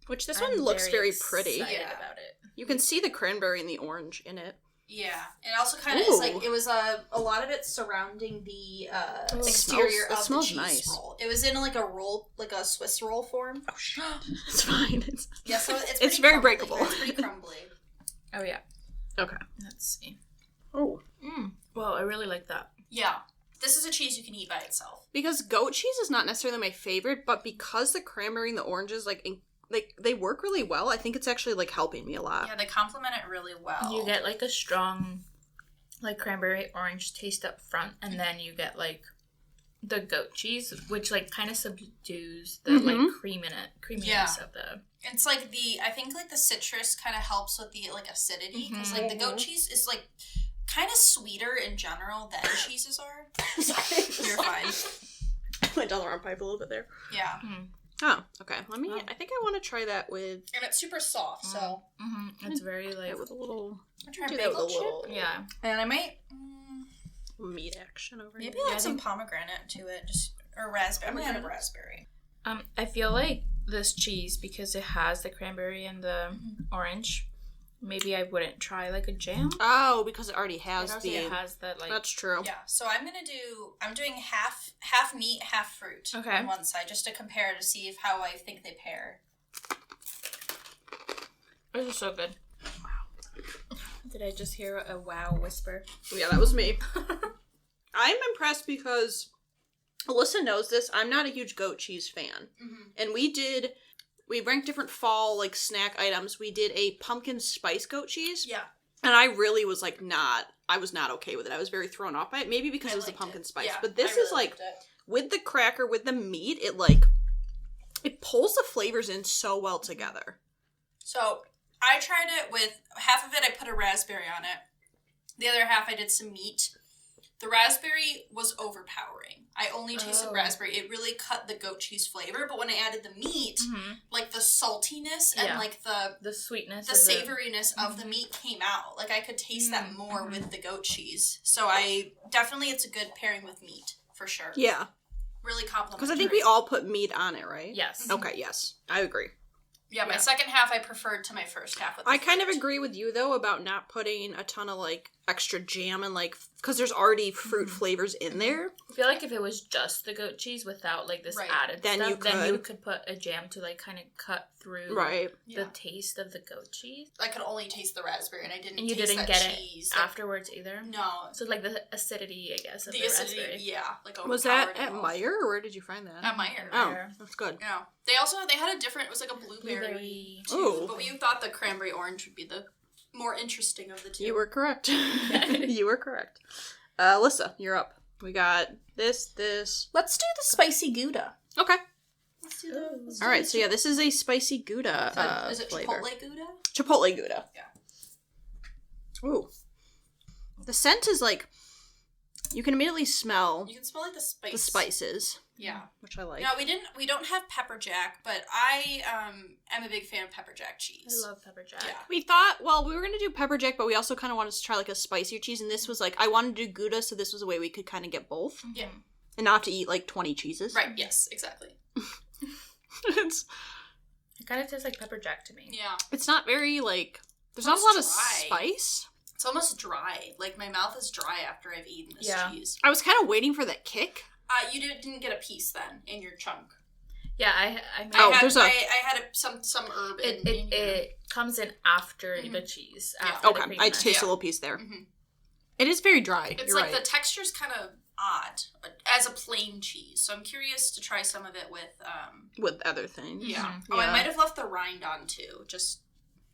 Which this I'm one looks very excited pretty. Yeah. about it. You can see the cranberry and the orange in it. Yeah, it also kind of is like, Ooh. it was a lot of it surrounding the It exterior smells- it of smells the cheese nice. roll. It was in like a roll, like a Swiss roll form. Oh, shit. It's fine. Yeah, so it's It's pretty very crumbly. breakable. It's pretty crumbly. Oh yeah. Okay. Let's see. Oh. Well, I really like that. Yeah, this is a cheese you can eat by itself. Because goat cheese is not necessarily my favorite, but because the cranberry and the oranges, like, they work really well, I think it's actually, like, helping me a lot. Yeah, they complement it really well. You get like a strong, like cranberry orange taste up front, and then you get like the goat cheese, which like kind of subdues the like creaminess of the. It's like I think like the citrus kind of helps with the like acidity, because like the goat cheese is like kind of sweeter in general than cheeses are. Sorry. You're fine. Went down the wrong pipe a little bit there. Yeah, Oh, okay. I think I want to try that with... and it's super soft, so It's very like with a little... I'll try do that with a bagel chip. little yeah. And I might meat action over maybe here. add some pomegranate to it, or raspberry. I'm gonna add a raspberry. I feel like this cheese, because it has the cranberry and the orange, maybe I wouldn't try like a jam. Oh, because it already has It has that like. That's true. Yeah, so I'm doing half meat, half fruit Okay. on one side, just to compare to see how I think they pair. This is so good. Wow. Did I just hear a wow whisper? Yeah, that was me. I'm impressed because Alyssa knows this. I'm not a huge goat cheese fan. And we ranked different fall, like, snack items. We did a pumpkin spice goat cheese. Yeah. And I really was, like, I was not okay with it. I was very thrown off by it. Maybe because it was the liked pumpkin it. spice. Yeah, But this I really is, like, liked it. with the cracker, with the meat, it pulls the flavors in so well together. So I tried it with half of it. I put a raspberry on it. The other half I did some meat. The raspberry was overpowering. I only tasted raspberry. It really cut the goat cheese flavor. But when I added the meat, like the saltiness and like the sweetness, the savoriness of the meat came out. Like I could taste that more with the goat cheese. So it's a good pairing with meat for sure. Yeah. Really complimentary. Because I think we all put meat on it, right? Yes. Okay, yes. I agree. Yeah, my second half I preferred to my first half. With the I kind of fruit. agree with you, though, about not putting a ton of, like, extra jam and, like, because there's already fruit flavors in there. I feel like if it was just the goat cheese without like this added Then stuff, you then you could. could put a jam to like kind of cut through Right. the taste of the goat cheese. I could only taste the raspberry, and I didn't. And you taste didn't that get cheese. it afterwards either? No. So like the acidity, I guess, of The the acidity, raspberry. yeah. Like Was that overpowered at it all. Meyer, or where did you find that? At Meyer. Oh, Meyer. that's good. Yeah. They had a different. It was like a blueberry. Too, Ooh. but we thought the cranberry orange would be the more interesting of the two. You were correct. You were correct. Alyssa, you're up. We got this. Let's do the spicy Gouda. Okay. Let's do the. All right, so yeah, this is a spicy Gouda Is it flavor. Chipotle Gouda? Chipotle Gouda. Yeah. Ooh. The scent is like, you can immediately smell You can smell like the spice. the spices, Yeah. which I like. No, we don't have pepper jack, but I am a big fan of pepper jack cheese. I love pepper jack. Yeah. We thought, well, we were going to do pepper jack, but we also kind of wanted to try like a spicier cheese, and this was like, I wanted to do Gouda, so this was a way we could kind of get both. Yeah. And not have to eat like 20 cheeses. Right. Yes. Exactly. it's It kind of tastes like pepper jack to me. Yeah. it's not very like, there's not a Almost lot of dry. spice. It's almost dry. Like my mouth is dry after I've eaten this Yeah. cheese. I was kind of waiting for that kick. You didn't get a piece then in your chunk. Yeah, I mean, Oh, I had, there's a- I had some herb in here. it comes in after the cheese. Yeah. After the Okay, I creaminess. taste a little piece there. It is very dry. It's You're like right. the texture's kind of odd as a plain cheese. So I'm curious to try some of it with other things. Yeah. Mm-hmm. Oh, I might have left the rind on too. Just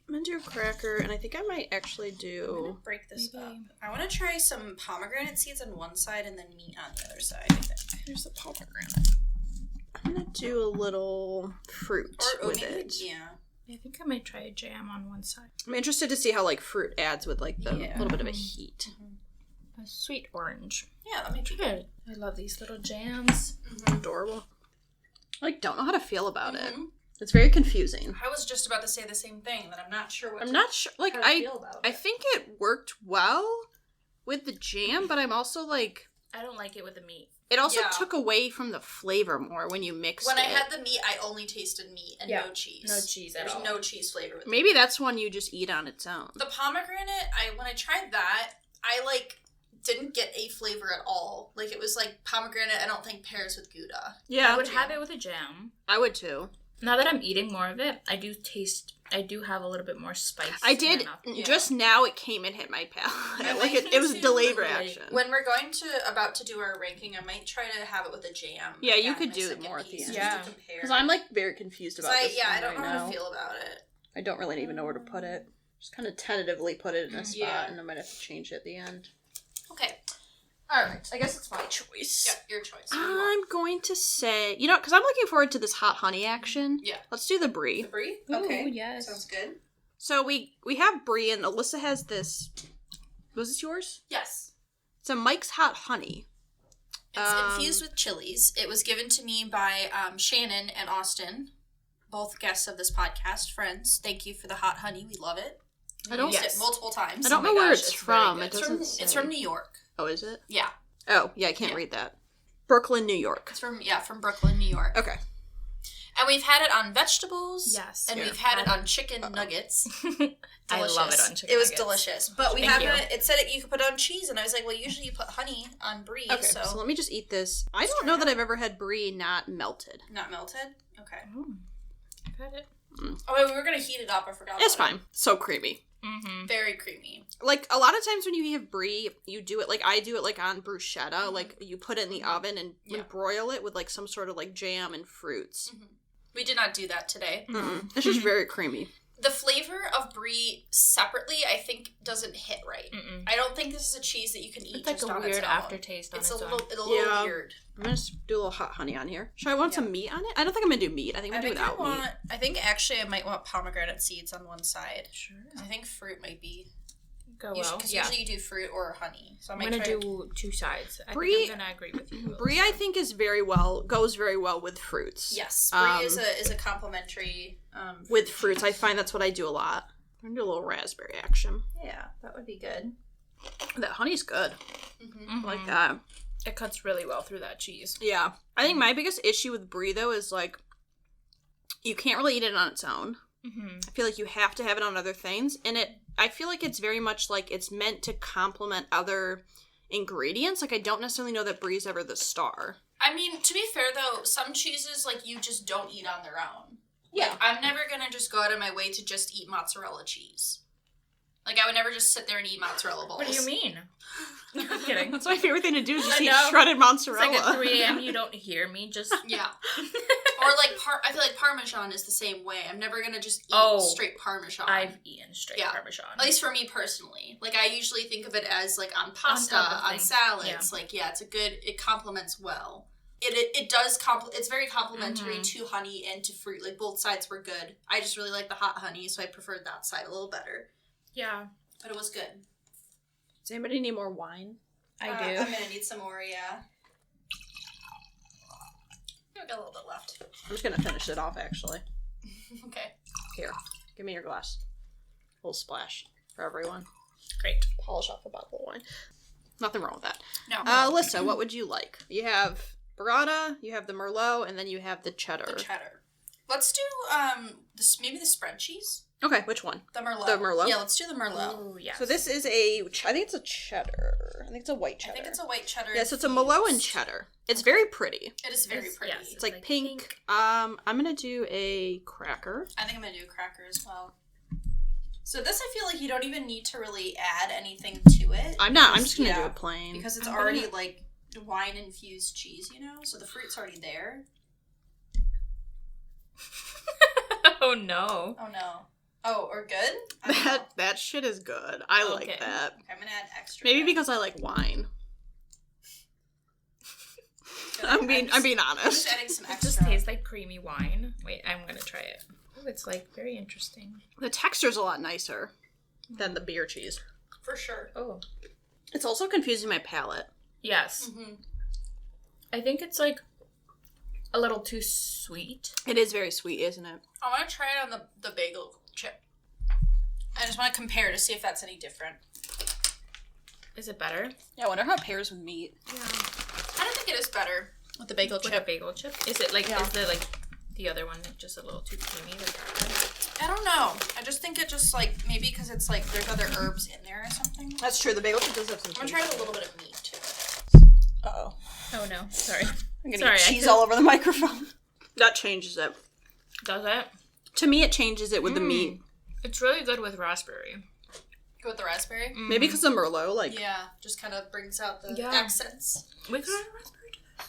I'm gonna do cracker, and I think I might actually do. break this Maybe. up. I want to try some pomegranate seeds on one side and then meat on the other side. Here's the pomegranate. I'm gonna do a little fruit with maybe, it. yeah. I think I might try a jam on one side. I'm interested to see how like fruit adds with like the Yeah. little bit of a heat. A sweet orange. Yeah, that might be good. Good. I love these little jams. Adorable. I like don't know how to feel about it. Mhm. It's very confusing. I was just about to say the same thing, that I'm not sure what I'm not sure. Like how to feel about I it. think it worked well with the jam, but I'm also like I don't like it with the meat. it also Yeah. took away from the flavor more when you mixed When it. I had the meat, I only tasted meat and Yeah. no cheese. No cheese at There's all. no cheese flavor with Maybe it. that's one you just eat on its own. The pomegranate, when I tried that, I didn't get a flavor at all. Like it was like pomegranate, I don't think pairs with Gouda. Yeah, I would have it with a jam. I would too. Now that I'm eating more of it, I do have a little bit more spice. I in my did. mouth. Yeah. Just now it came and hit my palate. I like might it was do delayed like- reaction. When we're about to do our ranking, I might try to have it with a jam. Yeah, you Yeah, could my do it second more at the piece, end. just to Yeah. compare. Because I'm like very confused about this. I one don't know right how now. to feel about it. I don't really even know where to put it. Just kind of tentatively put it in a spot, Yeah. and I might have to change it at the end. Okay. All right, I guess it's my choice. Yeah, your choice. What do you want? I'm going to say, because I'm looking forward to this hot honey action. Yeah. Let's do the brie. The brie? Ooh, Okay. yes. Sounds good. So we have brie, and Alyssa has this. Was this yours? Yes. It's a Mike's Hot Honey. It's infused with chilies. It was given to me by Shannon and Austin, both guests of this podcast, friends. Thank you for the hot honey. We love it. I don't. Used it multiple times. I don't Oh my know where gosh, it's it's very from. good. It It's doesn't. it's say. from New York. Oh, is it? Yeah. Oh, yeah. I can't Yeah. read that. Brooklyn, New York. It's from Brooklyn, New York. Okay. And we've had it on vegetables. Yes. And Here. we've had it on chicken nuggets. I love it Delicious. on chicken It was nuggets. delicious. But we Thank have you. it. It said you could put it on cheese, and I was like, well, usually you put honey on brie, Okay. so So let me just eat this. I Let's don't try know it that out. I've ever had brie not melted. not melted. Okay. I've had it. Oh, wait, we were gonna heat it up. I forgot. It's about fine. So creamy. Mm-hmm. It. Very creamy. Like a lot of times when you have brie, you do it like I do it like on bruschetta. Mhm. Like you put it in the Mhm. oven and Yeah. broil it with like some sort of like jam and fruits. We did not do that today. It's just very creamy. The flavor of brie separately, I think, doesn't hit right. Mm-mm. I don't think this is a cheese that you can eat It's like just a on weird its own. aftertaste on It's its a own. little Yeah. weird. I'm gonna do a little hot honey on here. Should I want some meat on it? I don't think I'm gonna do meat. I think I'm I gonna do think without meat. I think actually I might want pomegranate seeds on one side. Sure. I think fruit might be. Go well. Because Yeah. usually you do fruit or honey. So I I'm might gonna try do two sides. I Brie- think I'm gonna agree with you. Brie, I think, goes very well with fruits. Yes, brie is a complimentary. With fruits, I find that's what I do a lot. I'm gonna do a little raspberry action. Yeah, that would be good. That honey's good. Mhm. I like that. It cuts really well through that cheese. Yeah. I think my biggest issue with brie, though, is like you can't really eat it on its own. Mm-hmm. I feel like you have to have it on other things. And I feel like it's very much like it's meant to complement other ingredients. Like I don't necessarily know that brie's ever the star. I mean, to be fair though, some cheeses like you just don't eat on their own. Yeah. Like, I'm never gonna just go out of my way to just eat mozzarella cheese. Like I would never just sit there and eat mozzarella balls. What do you mean? I'm kidding. That's my favorite thing to do is just I eat know. shredded It's mozzarella. like at 3 a.m. you don't hear me just... Yeah. Or like I feel like Parmesan is the same way. I'm never gonna just eat straight Parmesan. I've eaten straight Yeah. Parmesan. At least for me personally. Like I usually think of it as like on pasta, top of on things. salads. Yeah. Like it complements well. It does it's very complimentary Mhm. to honey and to fruit. Like both sides were good. I just really like the hot honey, so I preferred that side a little better. Yeah, But it was good. Does anybody need more wine? I I'm do. gonna need some more, yeah. I've got a little bit left. I'm just gonna finish it off actually. Okay. Here, give me your glass. A little splash for everyone. Great. Polish off the bottle of wine. Nothing wrong with that. No. Alyssa, what would you like? You have burrata, you have the Merlot, and then you have the cheddar. The cheddar. Let's do maybe the spread cheese. Okay, which one? The Merlot. The Merlot? Yeah, let's do the Merlot. Oh, yes. So this is I think it's a cheddar. I think it's a white cheddar. I think it's a white cheddar. Yeah, so it's a Merlot and cheddar. It's very pretty. It is very It's- pretty. yes. It's like like pink. pink. I'm gonna do a cracker. I think I'm gonna do a cracker as well. So this, I feel like you don't even need to really add anything to it. I'm not. I'm just gonna do Yeah, it plain. because it's I'm already gonna- like wine-infused cheese, you know? So the fruit's already there. Oh, no. Oh, no. Oh, or good? I don't know. That shit is good. I like Okay. that. Okay, I'm gonna add extra. Maybe then. because I like wine. Good. I'm being I'm honest. just adding some It extra. just tastes like creamy wine. Wait, I'm gonna try it. Oh, it's like very interesting. The texture's a lot nicer than the beer cheese. For sure. Oh. It's also confusing my palate. Yes. Mm-hmm. I think it's like a little too sweet. It is very sweet, isn't it? I want to try it on the bagel chip. I just want to compare to see if that's any different. Is it better? Yeah, I wonder how it pairs with meat. Yeah. I don't think it is better with the bagel With a chip. bagel chip? Is it like, Yeah. is the like the other one just a little too creamy? I don't know. I just think it just like, maybe because it's like there's other herbs in there or something. That's true. The bagel chip does have some I'm cheese. gonna try a little bit of meat too. Uh-oh. Oh no, sorry. I'm gonna Sorry, get I cheese could- all over the microphone. That changes it. Does it? To me, it changes it with the meat. It's really good with raspberry. Go with the raspberry? Maybe because of Merlot, like... Yeah, just kind of brings out the Yeah. accents. We could add raspberry to this.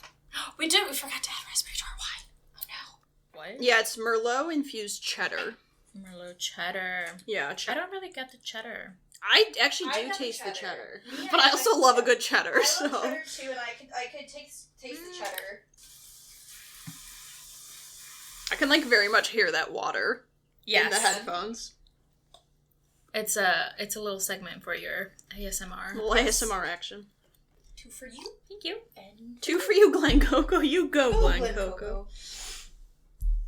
We did. We forgot to add raspberry to our wine. Oh no. What? Yeah, it's Merlot-infused cheddar. Merlot cheddar. Yeah, I cheddar. don't really get the cheddar. I actually I do have taste the cheddar. cheddar. Yeah, But I also love a good I cheddar, love so... cheddar too, and I could taste the cheddar. I can, like, very much hear that water in the headphones. It's a little segment for your ASMR. Little ASMR action. 2 for you. Thank you. And 2 for you, Glen Coco. You go, Glen Coco.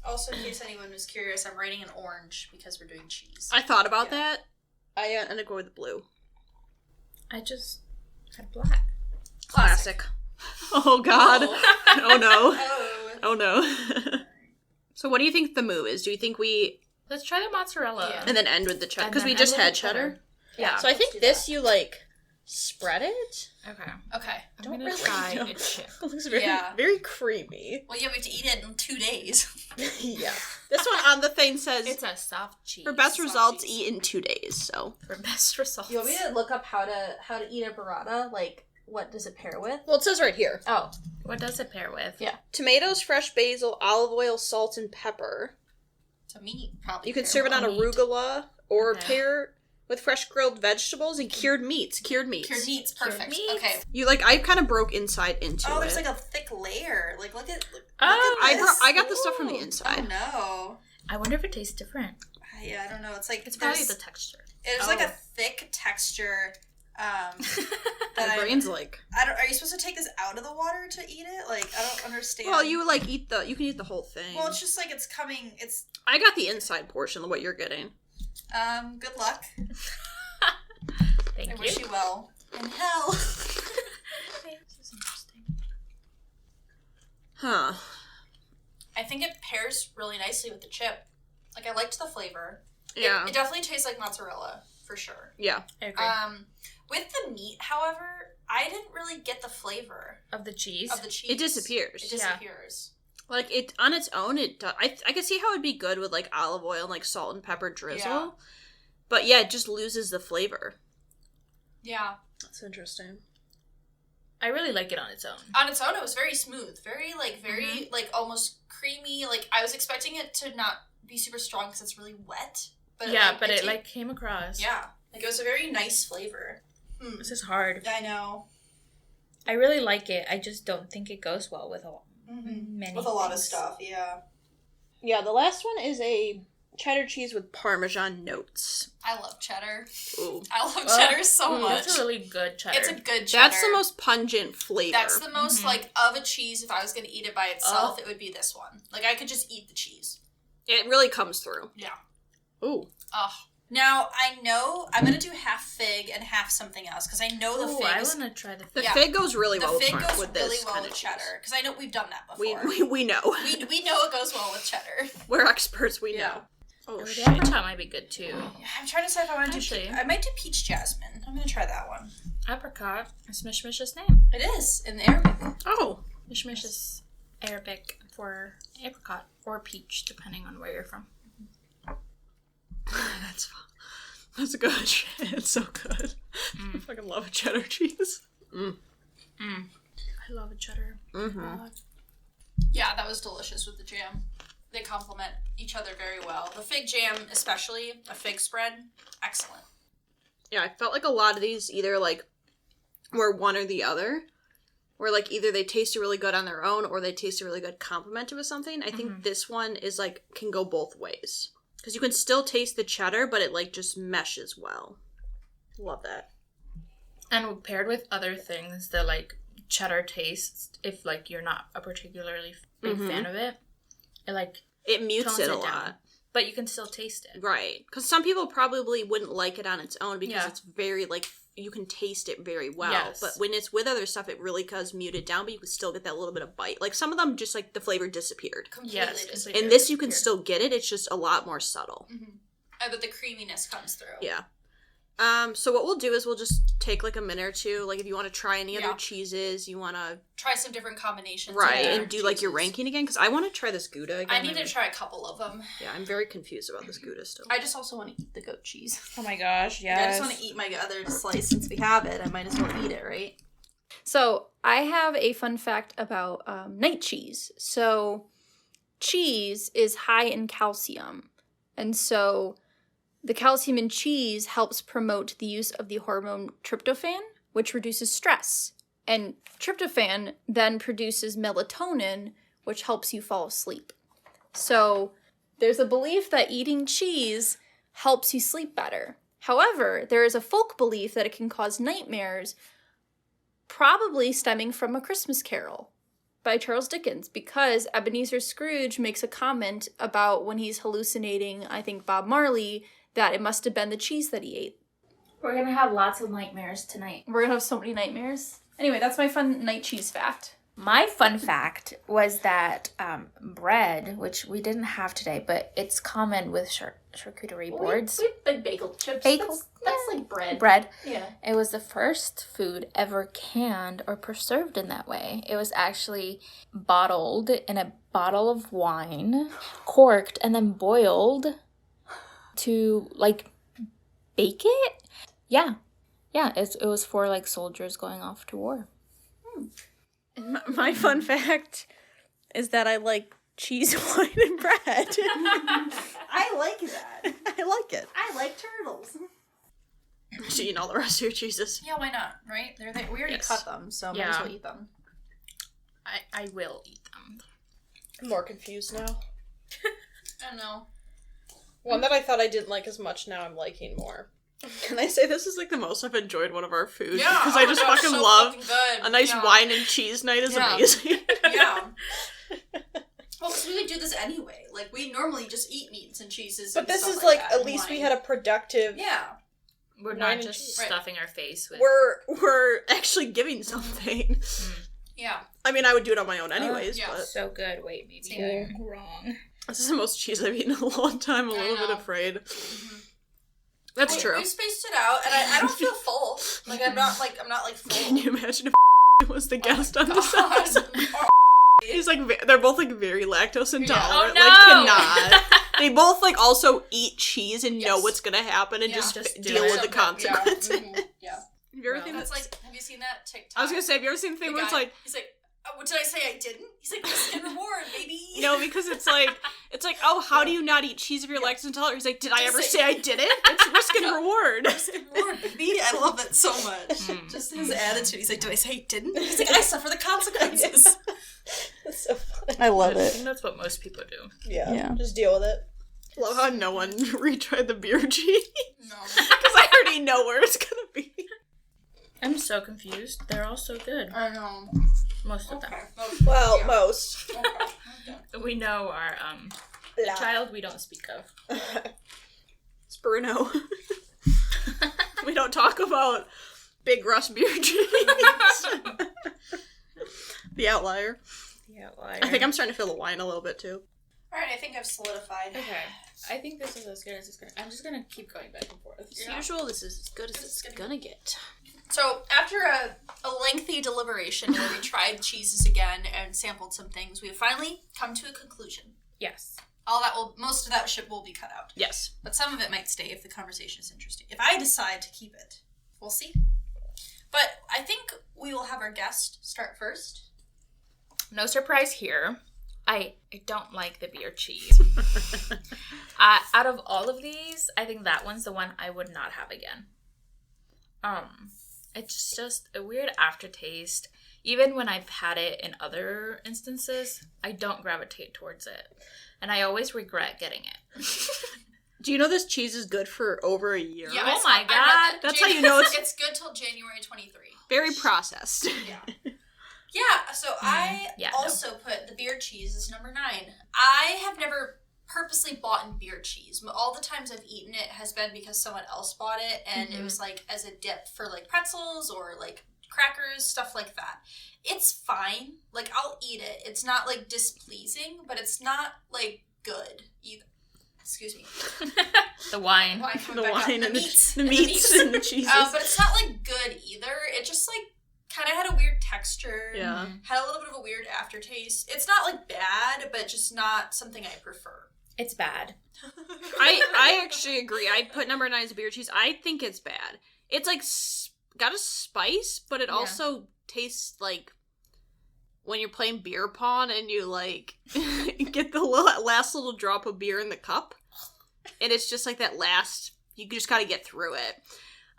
Also, in case anyone was curious, I'm writing an orange because we're doing cheese. I thought about Yeah. that. I ended up going with blue. I just had black. Classic. Oh, God. Oh, no. Oh. Oh, no. So what do you think the move is? Do you think we... Let's try the mozzarella. Yeah. And then end with the cheddar? And Because then we end just with had the cheddar. Yeah. So I think do this, that. you, like, spread it? Okay. Okay. I'm Don't gonna really try know. a chip. It looks very, Yeah. very creamy. Well, yeah, we have to eat it in 2 days. Yeah. This one on the thing says, It's a soft cheese. for best soft results, cheese. eat in 2 days, so. For best results. You want me to look up how to eat a burrata? Like, what does it pair with? Well, it says right here. Oh. What does it pair with? Yeah. Tomatoes, fresh basil, olive oil, salt, and pepper. To me, probably. You can fair serve it on well. meat. arugula or Okay. pair with fresh grilled vegetables and cured meats. Cured meats. Cured meats, perfect. meats. Okay. You like I kind of broke inside into Oh, it. there's like a thick layer. Like, look at. Oh, look at this. I got the stuff from the Ooh. inside. Oh no. I wonder if it tastes different. Yeah, I don't know. It's like It's probably there's, the texture. it's like Oh. a thick texture. That My brain's like. I don't. Are you supposed to take this out of the water to eat it? Like, I don't understand. Well, you like eat the. You can eat the whole thing. Well, it's just like it's coming. It's I got the inside portion of what you're getting. Good luck. Thank I you. wish you well in hell. This is interesting. Huh. I think it pairs really nicely with the chip. Like, I liked the flavor. Yeah. It definitely tastes like mozzarella for sure. Yeah. I agree. With the meat, however, I didn't really get the flavor Of the cheese. of the cheese. It disappears. It Yeah. disappears. Like it on its own, it. I can see how it'd be good with like olive oil and like salt and pepper drizzle. Yeah. But yeah, it just loses the flavor. Yeah. That's interesting. I really like it on its own. On its own, it was very smooth. Very, like, almost creamy. Like, I was expecting it to not be super strong because it's really wet. But Yeah, but it ta- like came across. Yeah. Like, it was a very nice flavor. This is hard. I know. I really like it. I just don't think it goes well with many With a lot of things. stuff, yeah. Yeah, the last one is a cheddar cheese with Parmesan notes. I love cheddar. Ooh. I love cheddar so much. That's a really good cheddar. It's a good cheddar. That's the most pungent flavor. That's the most, like, of a cheese, if I was going to eat it by itself, it would be this one. Like, I could just eat the cheese. It really comes through. Yeah. Ooh. Oh. Now, I know I'm going to do half fig and half something else, because I know the Ooh, fig I is... want to try the The fig. fig goes really The well fig with, goes with really this well kind with of cheddar, cheese. because I know we've done that We before. we know. We know it goes well with cheddar. We're experts, we Yeah. know. Oh, The shit. apricot might be good too. I'm trying to decide if I want to Actually. do... I might do peach jasmine. I'm going to try that one. Apricot is Mishmish's name. It is, in the Arabic. Oh. Mishmish is Arabic for apricot or peach, depending on where you're from. That's fun. That's good shit. It's so good. I fucking love cheddar cheese. I I love a cheddar. Mm-hmm. Yeah, that was delicious with the jam. They complement each other very well. The fig jam, especially, a fig spread, excellent. Yeah, I felt like a lot of these either, like, were one or the other. Where, like, either they tasted really good on their own or they tasted really good complemented with something. I think this one is, like, can go both ways. Because you can still taste the cheddar, but it, like, just meshes well. Love that. And paired with other things, the, like, cheddar taste, if, like, you're not a particularly big fan of it, it, like... It mutes tones it a down. lot. But you can still taste it. Right. Because some people probably wouldn't like it on its own because Yeah. it's very, like, you can taste it very well. Yes. But when it's with other stuff, it really does mute it down, but you can still get that little bit of bite. Like, some of them just, like, the flavor disappeared. Completely Yes, disappeared. In this, you can still get it. It's just a lot more subtle. But the creaminess comes through. Yeah. So what we'll do is we'll just take, like, a minute or two. Like, if you want to try any other cheeses, you want to... Try some different combinations. Right, of and do, like, your cheeses. ranking again. Because I want to try this Gouda again. I need to try a couple of them. Yeah, I'm very confused about this Gouda still. I just also want to eat the goat cheese. Oh my gosh, I just want to eat my other slice since we have it. I might as well eat it, right? So I have a fun fact about night cheese. So cheese is high in calcium. And so the calcium in cheese helps promote the use of the hormone tryptophan, which reduces stress. And tryptophan then produces melatonin, which helps you fall asleep. So there's a belief that eating cheese helps you sleep better. However, there is a folk belief that it can cause nightmares, probably stemming from A Christmas Carol by Charles Dickens, because Ebenezer Scrooge makes a comment about when he's hallucinating, I think, Bob Marley, that it must have been the cheese that he ate. We're gonna have lots of nightmares tonight. We're gonna have so many nightmares. Anyway, that's my fun night cheese fact. My fun fact was that bread, which we didn't have today, but it's common with charcuterie boards. We have bagel chips. Bagels. That's like bread. Bread. Yeah. It was the first food ever canned or preserved in that way. It was actually bottled in a bottle of wine, corked, and then boiled to, like, bake it? Yeah. Yeah, it was for, like, soldiers going off to war. My fun fact is that I like cheese, wine, and bread. I like that. I like it. I like turtles. Just eating all the rest of your cheeses. Yeah, why not? Right? They're there. We already Yes. cut them, so might as well eat them. I will eat them. I'm more confused now. I don't know. One that I thought I didn't like as much, now I'm liking more. Can I say this is like the most I've enjoyed one of our foods? Yeah, Because oh I my just gosh, fucking so love fucking good. a nice Yeah. wine and cheese night is Yeah. amazing. Yeah. Well, because we would do this anyway. Like, we normally just eat meats and cheeses But and this stuff is like like, that, at and least we wine. had a productive... Yeah. We're Wine not and just cheese. stuffing our face with... We're actually giving something. Yeah. I mean, I would do it on my own anyways, yeah. but So good. Wait, maybe Same. I'm wrong. this is the most cheese I've eaten in a long time. I'm a I little bit know. afraid. That's true. We spaced it out, and I don't feel full. Like, I'm not Can full. you imagine if was the guest on this God. episode? He's like, they're both like very lactose intolerant. Oh, no! Like, cannot. They both like also eat cheese and know Yes. what's gonna happen and Yeah. just Just do deal it. with the consequences. Yeah. Mhm. Yeah. Have you ever No. seen That's that? like, have you seen that TikTok? I was gonna say, have you ever seen the thing where it's like, he's like, what did I say I didn't? He's like, risk and reward, baby. no, because it's like, oh, how do you not eat cheese if you're lactose intolerant? He's like, did I Just ever say- say I didn't? It's risk and reward. Risk and reward, baby. I love it so much. Just his attitude. He's like, did I say I didn't? He's like, I suffer the consequences. That's so funny. I love I think that's what most people do. Yeah, just deal with it. Love how no one retried the beer cheese. No. Because I already know where it's gonna be. I'm so confused. They're all so good. I know. Most of them. Well, Yeah. most. Okay. We know our child we don't speak of. It's Bruno. We don't talk about Big Russ beer cheese. The outlier. Yeah, liar. I think I'm starting to feel the wine a little bit too. Alright, I think I've solidified. Okay. I think this is as good as it's gonna. I'm just gonna keep going back and forth. As usual, this is as good as it's gonna get. So, after a lengthy deliberation where we tried cheeses again and sampled some things, we have finally come to a conclusion. Yes. Most of that shit will be cut out. Yes. But some of it might stay if the conversation is interesting. If I decide to keep it, we'll see. But I think we will have our guest start first. No surprise here. I don't like the beer cheese. Out of all of these, I think that one's the one I would not have again. It's just a weird aftertaste. Even when I've had it in other instances, I don't gravitate towards it. And I always regret getting it. Do you know this cheese is good for over a year? Yeah, Oh my God. That's how you know it's good till January 23. Very processed. Yeah. Yeah, so I also put the beer cheese as number 9. I have never purposely bought in beer cheese. All the times I've eaten it has been because someone else bought it, and it was like as a dip for like pretzels or like crackers, stuff like that. It's fine. Like, I'll eat it. It's not like displeasing, but it's not like good either. Excuse me. The wine. The wine and the meats and the cheeses. But it's not like good either. It just like kind of had a weird texture. Yeah. Had a little bit of a weird aftertaste. It's not like bad, but just not something I prefer. It's bad. I actually agree. I'd put number 9 as beer cheese. I think it's bad. It's like got a spice, but it also tastes like when you're playing beer pong and you like get the last little drop of beer in the cup, and it's just like that last. You just got to get through it.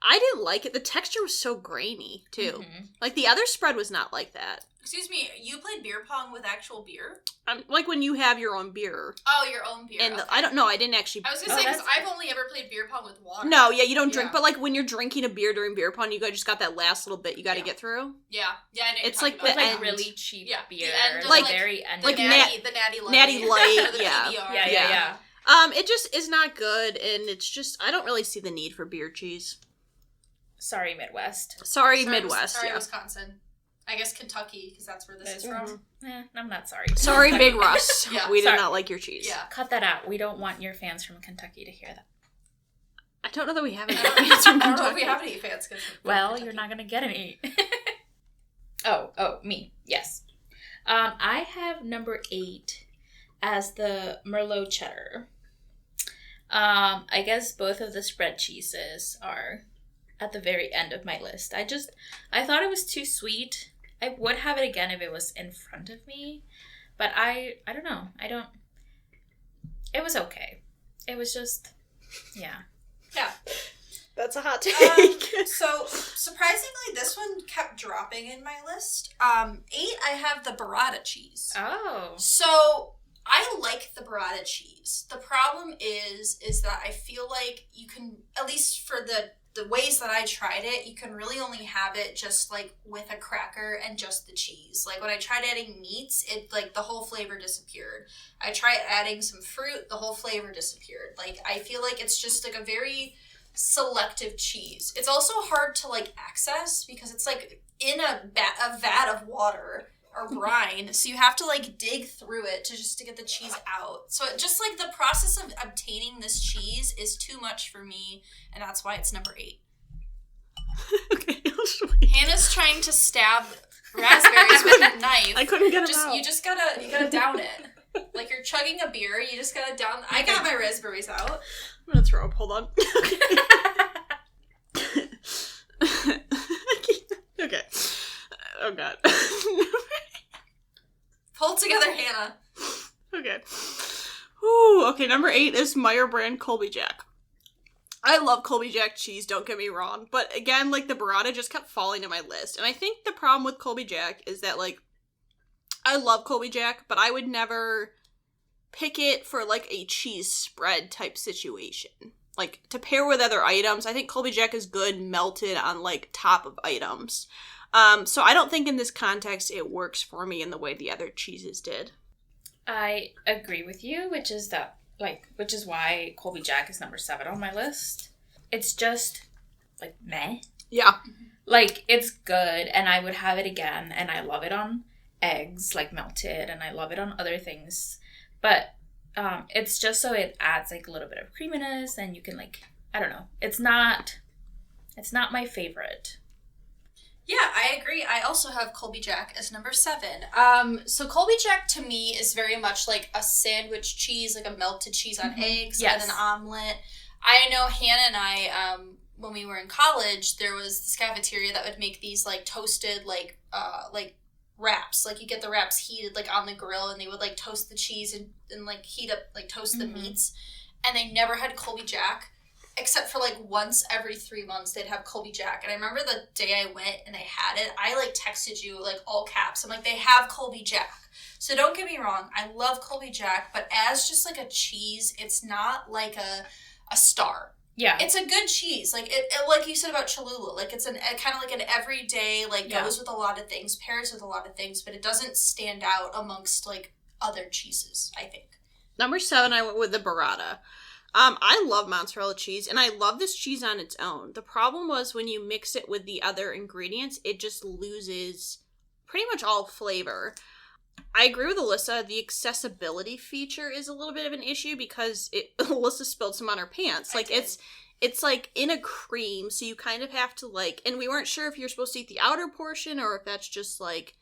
I didn't like it. The texture was so grainy too. Like the other spread was not like that. Excuse me, you played beer pong with actual beer? Like when you have your own beer. Oh, your own beer. And okay. I don't know. I didn't actually. I was gonna say because I've only ever played beer pong with water. No, yeah, you don't drink. But like when you're drinking a beer during beer pong, you just got that last little bit you got to get through. Yeah, I know. It's like the the end. really cheap beer. The end of, like very end. Like the natty light. Natty light. The Yeah. PBR. Yeah. It just is not good, and it's just I don't really see the need for beer cheese. Sorry, Midwest. Sorry Midwest. Sorry, yeah. Wisconsin. I guess Kentucky, because that's where this is from. I'm not sorry. Sorry, Big Russ. Yeah. We Sorry. did not like your cheese. Yeah. Cut that out. We don't want your fans from Kentucky to hear that. I don't know that we have any fans from I don't know if Kentucky. we have any fans. Well, you're not going to get any. Me. Yes. I have number 8 as the Merlot cheddar. I guess both of the spread cheeses are at the very end of my list. I thought it was too sweet. I would have it again if it was in front of me, but I don't know. It was okay. It was just, yeah. Yeah. That's a hot take. So, surprisingly, this one kept dropping in my list. 8, I have the burrata cheese. Oh. So, I like the burrata cheese. The problem is that I feel like you can, at least for the ways that I tried it, you can really only have it just like with a cracker and just the cheese. Like when I tried adding meats, it like the whole flavor disappeared. I tried adding some fruit, the whole flavor disappeared. Like I feel like it's just like a very selective cheese. It's also hard to like access because it's like in a vat of water or brine, so you have to like dig through it to get the cheese out. So it just like the process of obtaining this cheese is too much for me, and that's why it's number 8. Okay, I'll wait. Hannah's trying to stab raspberries with a knife. I couldn't get them out. You gotta down it. Like you're chugging a beer, you just gotta down. I got my raspberries out. I'm gonna throw up. Hold on. Okay. Oh god. Pull it together, Hannah. Okay. Ooh, okay, number 8 is Meyer brand Colby Jack. I love Colby Jack cheese, don't get me wrong. But again, like, the burrata just kept falling to my list. And I think the problem with Colby Jack is that, like, I love Colby Jack, but I would never pick it for, like, a cheese spread type situation. Like, to pair with other items, I think Colby Jack is good melted on, like, top of items. So I don't think in this context it works for me in the way the other cheeses did. I agree with you, which is why Colby Jack is number 7 on my list. It's just, like, meh. Yeah. Like, it's good, and I would have it again, and I love it on eggs, like, melted, and I love it on other things. But it's just so it adds, like, a little bit of creaminess, and you can, like, I don't know. It's not my favorite. Yeah, I agree. I also have Colby Jack as number 7. So Colby Jack to me is very much like a sandwich cheese, like a melted cheese on eggs and an omelet. I know Hannah and I, when we were in college, there was this cafeteria that would make these like toasted like wraps. Like you get the wraps heated like on the grill, and they would like toast the cheese and like heat up like toast the meats. And they never had Colby Jack, except for like once every 3 months they'd have Colby Jack. And I remember the day I went and they had it, I like texted you like all caps. I'm like, they have Colby Jack. So don't get me wrong, I love Colby Jack, but as just like a cheese, it's not like a star. Yeah. It's a good cheese. Like it like you said about Cholula, like it's kind of like an everyday, like goes with a lot of things, pairs with a lot of things, but it doesn't stand out amongst like other cheeses, I think. Number 7, I went with the burrata. I love mozzarella cheese, and I love this cheese on its own. The problem was when you mix it with the other ingredients, it just loses pretty much all flavor. I agree with Alyssa. The accessibility feature is a little bit of an issue because Alyssa spilled some on her pants. Like it's like in a cream, so you kind of have to like, and we weren't sure if you're supposed to eat the outer portion or if that's just like.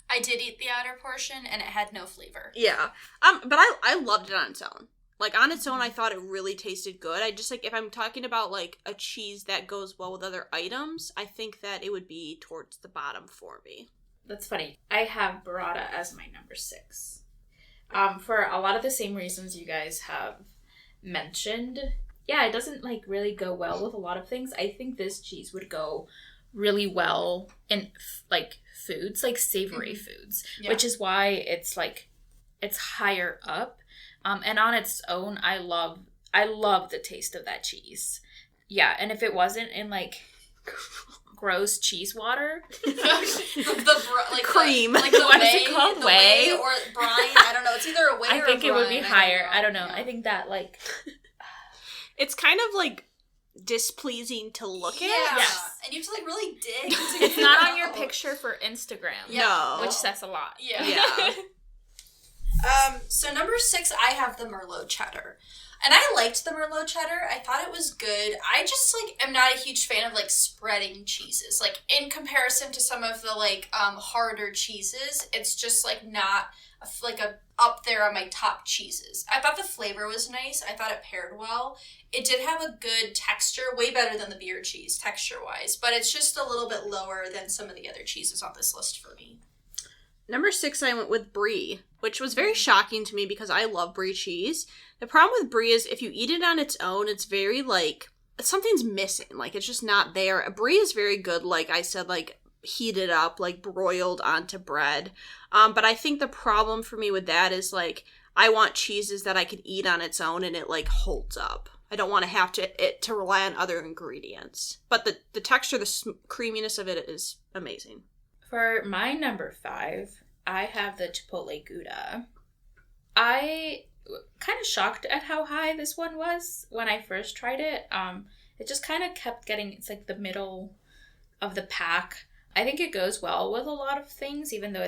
I did eat the outer portion, and it had no flavor. Yeah. But I loved it on its own. Like, on its own, I thought it really tasted good. I just, like, if I'm talking about, like, a cheese that goes well with other items, I think that it would be towards the bottom for me. That's funny. I have burrata as my number 6. For a lot of the same reasons you guys have mentioned. Yeah, it doesn't, like, really go well with a lot of things. I think this cheese would go really well in, like, foods, like savory foods, which is why it's, like, it's higher up. And on its own, I love the taste of that cheese. Yeah, and if it wasn't in, like, gross cheese water. Like cream. Like the what whey, is it called? The whey? Or brine. I don't know. It's either a whey or a brine. I think it would be higher. I don't know. Yeah. I think that, like... It's kind of, like, displeasing to look at. Yes. And you have to, like, really dig. It's not on your picture for Instagram. No. Which says a lot. Yeah. So number 6, I have the Merlot cheddar. And I liked the Merlot cheddar. I thought it was good. I just, like, am not a huge fan of, like, spreading cheeses. Like, in comparison to some of the, like, harder cheeses, it's just, like, not, up there on my top cheeses. I thought the flavor was nice. I thought it paired well. It did have a good texture, way better than the beer cheese, texture-wise. But it's just a little bit lower than some of the other cheeses on this list for me. Number 6, I went with brie, which was very shocking to me because I love brie cheese. The problem with brie is if you eat it on its own, it's very, like, something's missing. Like, it's just not there. Brie is very good, like I said, like, heated up, like, broiled onto bread. But I think the problem for me with that is, like, I want cheeses that I could eat on its own and it, like, holds up. I don't want to have to rely on other ingredients. But the texture, the creaminess of it is amazing. For my number 5, I have the Chipotle Gouda. I kind of shocked at how high this one was when I first tried it. It just kind of kept getting, it's like the middle of the pack. I think it goes well with a lot of things, even though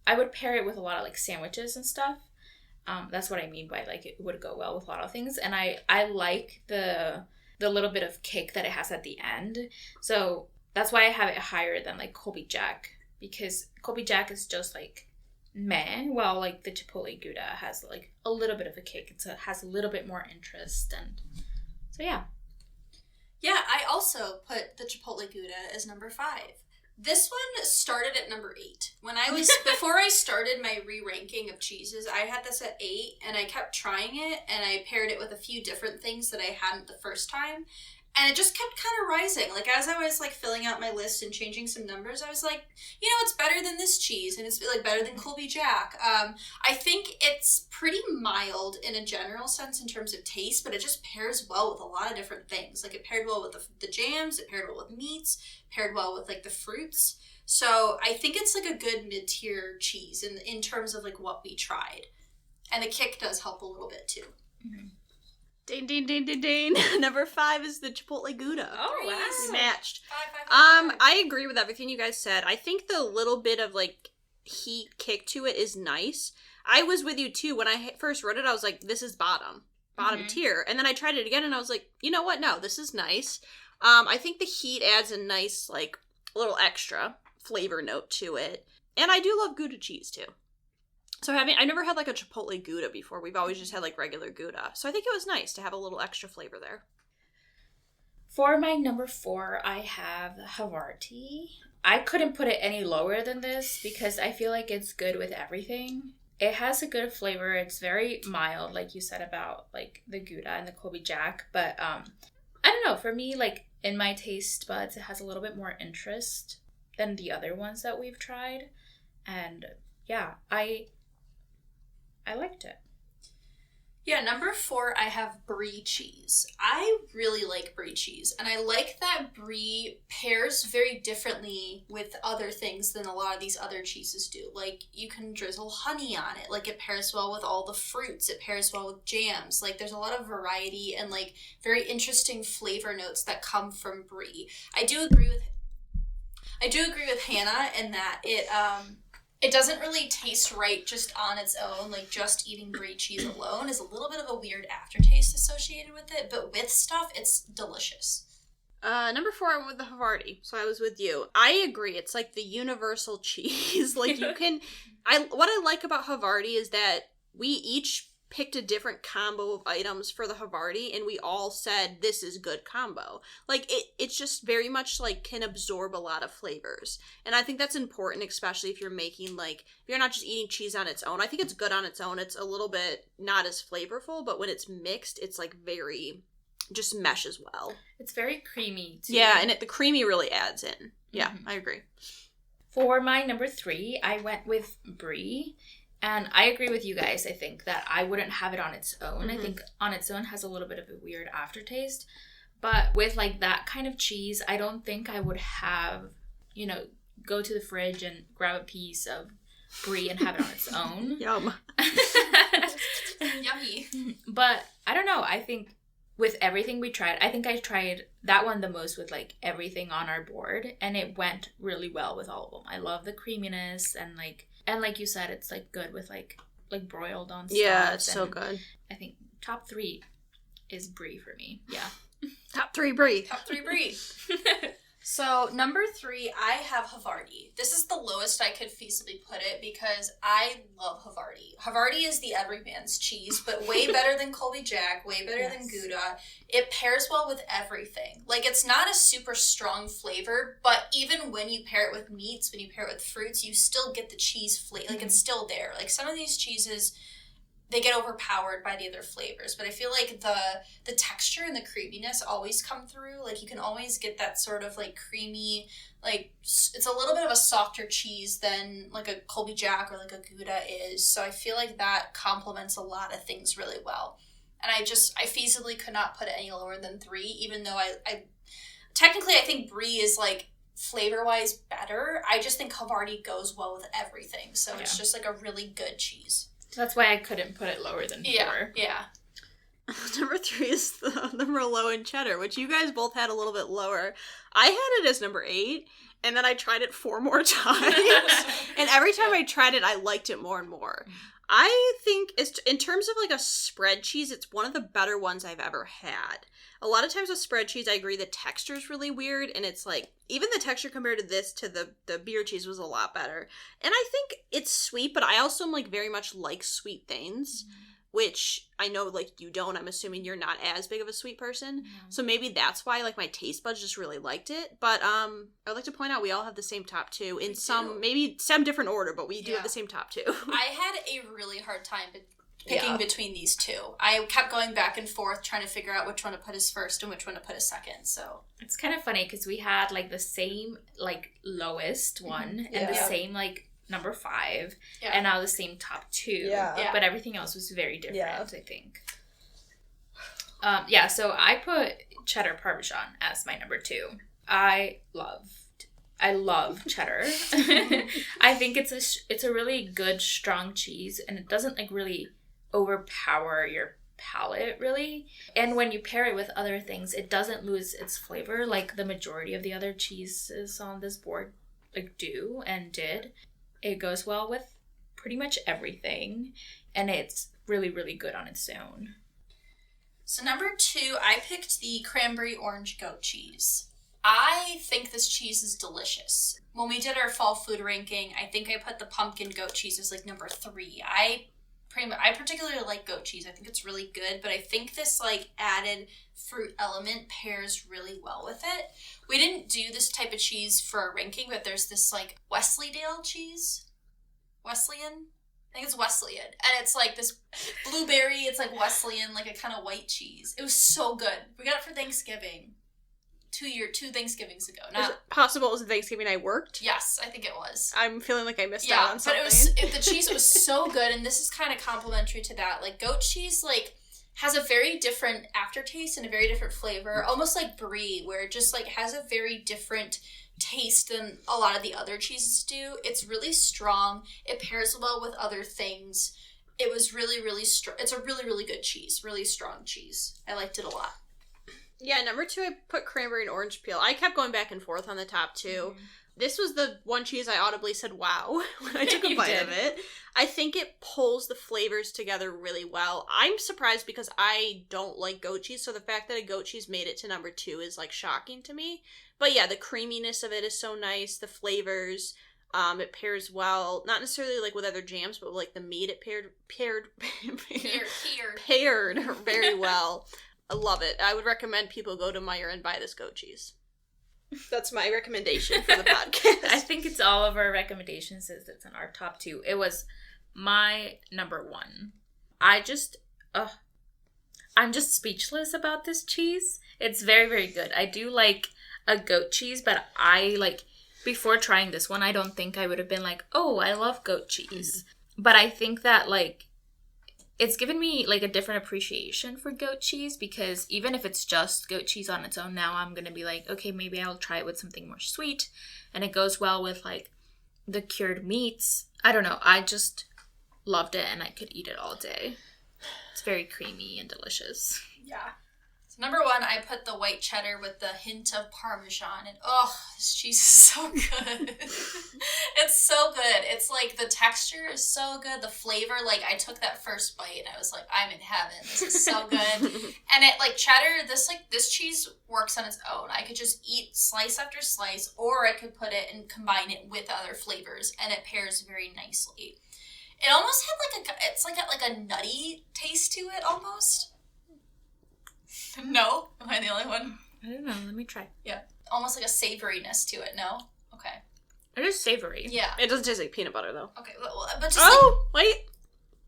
I would pair it with a lot of like sandwiches and stuff. That's what I mean by like it would go well with a lot of things. And I like the little bit of kick that it has at the end. So that's why I have it higher than like Colby Jack, because Colby Jack is just like meh, while like the Chipotle Gouda has like a little bit of a kick. It has a little bit more interest, and so yeah. Yeah, I also put the Chipotle Gouda as number 5. This one started at number 8. Before I started my re-ranking of cheeses, I had this at 8, and I kept trying it, and I paired it with a few different things that I hadn't the first time. And it just kept kind of rising. Like, as I was, like, filling out my list and changing some numbers, I was like, you know, it's better than this cheese, and it's, like, better than Colby Jack. I think it's pretty mild in a general sense in terms of taste, but it just pairs well with a lot of different things. Like, it paired well with the jams, it paired well with meats, paired well with, like, the fruits. So I think it's, like, a good mid-tier cheese in terms of, like, what we tried. And the kick does help a little bit, too. Mm-hmm. Ding, ding, ding, ding, ding. Number 5 is the Chipotle Gouda. Oh, wow. We matched. 5. I agree with everything you guys said. I think the little bit of, like, heat kick to it is nice. I was with you, too. When I first wrote it, I was like, this is bottom tier. And then I tried it again, and I was like, you know what? No, this is nice. I think the heat adds a nice, like, little extra flavor note to it. And I do love Gouda cheese, too. So I never had, like, a Chipotle Gouda before. We've always just had, like, regular Gouda. So I think it was nice to have a little extra flavor there. For my number 4, I have Havarti. I couldn't put it any lower than this because I feel like it's good with everything. It has a good flavor. It's very mild, like you said about like the Gouda and the Colby Jack. But I don't know. For me, like in my taste buds, it has a little bit more interest than the other ones that we've tried. And yeah, I liked it. Yeah, number 4, I have brie cheese. I really like brie cheese, and I like that brie pairs very differently with other things than a lot of these other cheeses do. Like, you can drizzle honey on it. Like, it pairs well with all the fruits. It pairs well with jams. Like, there's a lot of variety and, like, very interesting flavor notes that come from brie. I do agree with Hannah in that it doesn't really taste right just on its own. Like, just eating brie cheese alone is a little bit of a weird aftertaste associated with it, but with stuff, it's delicious. Number 4, I went with the Havarti, so I was with you. I agree. It's like the universal cheese. Like, you can... what I like about Havarti is that we each picked a different combo of items for the Havarti, and we all said, this is good combo. Like, it's just very much, like, can absorb a lot of flavors. And I think that's important, especially if you're making, like, if you're not just eating cheese on its own. I think it's good on its own. It's a little bit not as flavorful, but when it's mixed, it's, like, very... just meshes well. It's very creamy, too. Yeah, and the creamy really adds in. Yeah, I agree. For my number 3, I went with brie. And I agree with you guys. I think that I wouldn't have it on its own. I think on its own has a little bit of a weird aftertaste. But with like that kind of cheese, I don't think I would have, go to the fridge and grab a piece of brie and have it on its own. Yum. Yummy. But I don't know. I think with everything we tried, I think I tried that one the most with like everything on our board. And it went really well with all of them. I love the creaminess and like you said, it's like good with like broiled on stuff. Yeah, it's so good. I think top 3 is brie for me. Yeah. Top 3 brie. Top 3 brie. So, number 3, I have Havarti. This is the lowest I could feasibly put it because I love Havarti. Havarti is the everyman's cheese, but way better than Colby Jack, way better than Gouda. It pairs well with everything. Like, it's not a super strong flavor, but even when you pair it with meats, when you pair it with fruits, you still get the cheese flavor. Like, it's still there. Like, some of these cheeses... they get overpowered by the other flavors, but I feel like the texture and the creaminess always come through. Like, you can always get that sort of like creamy, like it's a little bit of a softer cheese than like a Colby Jack or like a Gouda is. So I feel like that complements a lot of things really well. And I feasibly could not put it any lower than 3, even though I technically I think brie is like flavor-wise better. I just think Havarti goes well with everything. So it's just like a really good cheese. That's why I couldn't put it lower than 4. Yeah. Number 3 is the Merlot and cheddar, which you guys both had a little bit lower. I had it as number 8, and then I tried it 4 more times. And every time I tried it, I liked it more and more. I think, in terms of like a spread cheese, it's one of the better ones I've ever had. A lot of times with spread cheese, I agree the texture is really weird, and it's like, even the texture compared to this, to the beer cheese was a lot better. And I think it's sweet, but I also am like very much like sweet things, which I know like you don't. I'm assuming you're not as big of a sweet person. So maybe that's why like my taste buds just really liked it. But I would like to point out we all have the same top 2 in maybe some different order, but we do have the same top 2. I had a really hard time picking between these 2. I kept going back and forth trying to figure out which one to put as first and which one to put as second. So it's kind of funny because we had like the same like lowest one and the same like number 5 and now the same top 2, but everything else was very different. I think so I put cheddar parmesan as my number 2. I love cheddar. I think it's a really good strong cheese, and it doesn't like really overpower your palate really, and when you pair it with other things, it doesn't lose its flavor like the majority of the other cheeses on this board like do and did. It goes well with pretty much everything, and it's really, really good on its own. So number 2, I picked the cranberry orange goat cheese. I think this cheese is delicious. When we did our fall food ranking, I think I put the pumpkin goat cheese as like number 3. I pretty much. I particularly like goat cheese. I think it's really good, but I think this like added fruit element pairs really well with it. We didn't do this type of cheese for our ranking, but there's this like Wesleydale cheese. Wesleyan? I think it's Wesleyan. And it's like this blueberry, it's like Wesleyan, like a kind of white cheese. It was so good. We got it for Thanksgiving. 2 Thanksgivings ago. Is it possible it was Thanksgiving I worked? Yes, I think it was. I'm feeling like I missed out on something. But the cheese was so good, and this is kind of complimentary to that. Like, goat cheese, like, has a very different aftertaste and a very different flavor, almost like brie, where it just, like, has a very different taste than a lot of the other cheeses do. It's really strong. It pairs well with other things. It was really, really strong. It's a really, really good cheese. Really strong cheese. I liked it a lot. Yeah, number 2, I put cranberry and orange peel. I kept going back and forth on the top 2. Mm-hmm. This was the one cheese I audibly said, wow, when I took a bite of it. I think it pulls the flavors together really well. I'm surprised because I don't like goat cheese, so the fact that a goat cheese made it to number 2 is, like, shocking to me. But yeah, the creaminess of it is so nice. The flavors, it pairs well. Not necessarily, like, with other jams, but, like, the meat, it paired very well. I love it. I would recommend people go to Meijer and buy this goat cheese. That's my recommendation for the podcast. I think it's all of our recommendations is it's in our top 2. It was my number 1. I'm just speechless about this cheese. It's very, very good. I do like a goat cheese, but I like, before trying this one, I don't think I would have been like, oh, I love goat cheese. But I think that, like, it's given me, like, a different appreciation for goat cheese, because even if it's just goat cheese on its own, now I'm going to be like, okay, maybe I'll try it with something more sweet, and it goes well with, like, the cured meats. I don't know. I just loved it, and I could eat it all day. It's very creamy and delicious. Yeah. So number 1, I put the white cheddar with the hint of Parmesan, and oh, this cheese is so good. It's so good. It's like the texture is so good. The flavor, like I took that first bite and I was like, I'm in heaven. This is so good. And it like cheddar, this cheese works on its own. I could just eat slice after slice, or I could put it and combine it with other flavors, and it pairs very nicely. It almost had like a nutty taste to it almost. No? Am I the only one? I don't know. Let me try. Yeah. Almost like a savoriness to it, no? Okay. It is savory. Yeah. It doesn't taste like peanut butter, though. Okay, but just wait.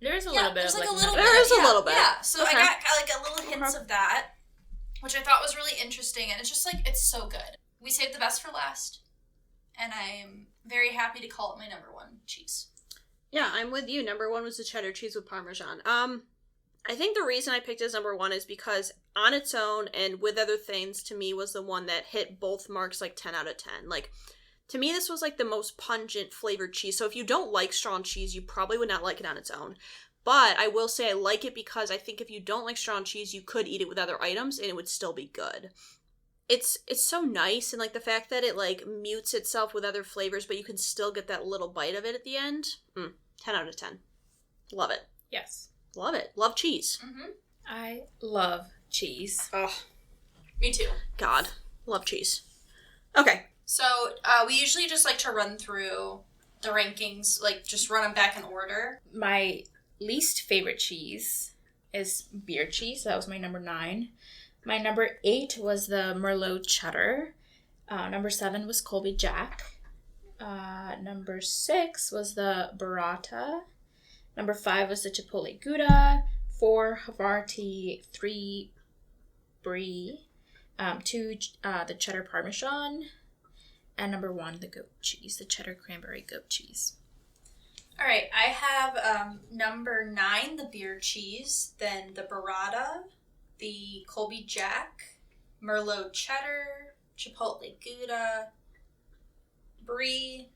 There is a little bit there's of like a like little There is a little bit. Yeah, so Okay. I got like a little hints of that, which I thought was really interesting, and it's just like, it's so good. We saved the best for last, and I am very happy to call it my number 1 cheese. Yeah, I'm with you. Number 1 was the cheddar cheese with Parmesan. I think the reason I picked it as number 1 is because on its own and with other things, to me, was the one that hit both marks like 10 out of 10. Like, to me, this was like the most pungent flavored cheese. So if you don't like strong cheese, you probably would not like it on its own. But I will say I like it because I think if you don't like strong cheese, you could eat it with other items and it would still be good. It's so nice, and like the fact that it like mutes itself with other flavors, but you can still get that little bite of it at the end. 10 out of 10. Love it. Yes. Love it. Love cheese. Mm-hmm. I love cheese. Oh, Me too. God. Love cheese. Okay. So we usually just like to run through the rankings, like just run them back in order. My least favorite cheese is beer cheese. That was my number 9. My number 8 was the Merlot cheddar. Number 7 was Colby Jack. Number 6 was the burrata. Number 5 was the Chipotle Gouda. 4, Havarti. 3, Brie. 2, the cheddar Parmesan. And number 1, the goat cheese, the cheddar cranberry goat cheese. All right, I have number 9, the beer cheese, then the burrata, the Colby Jack, Merlot cheddar, Chipotle Gouda, Brie,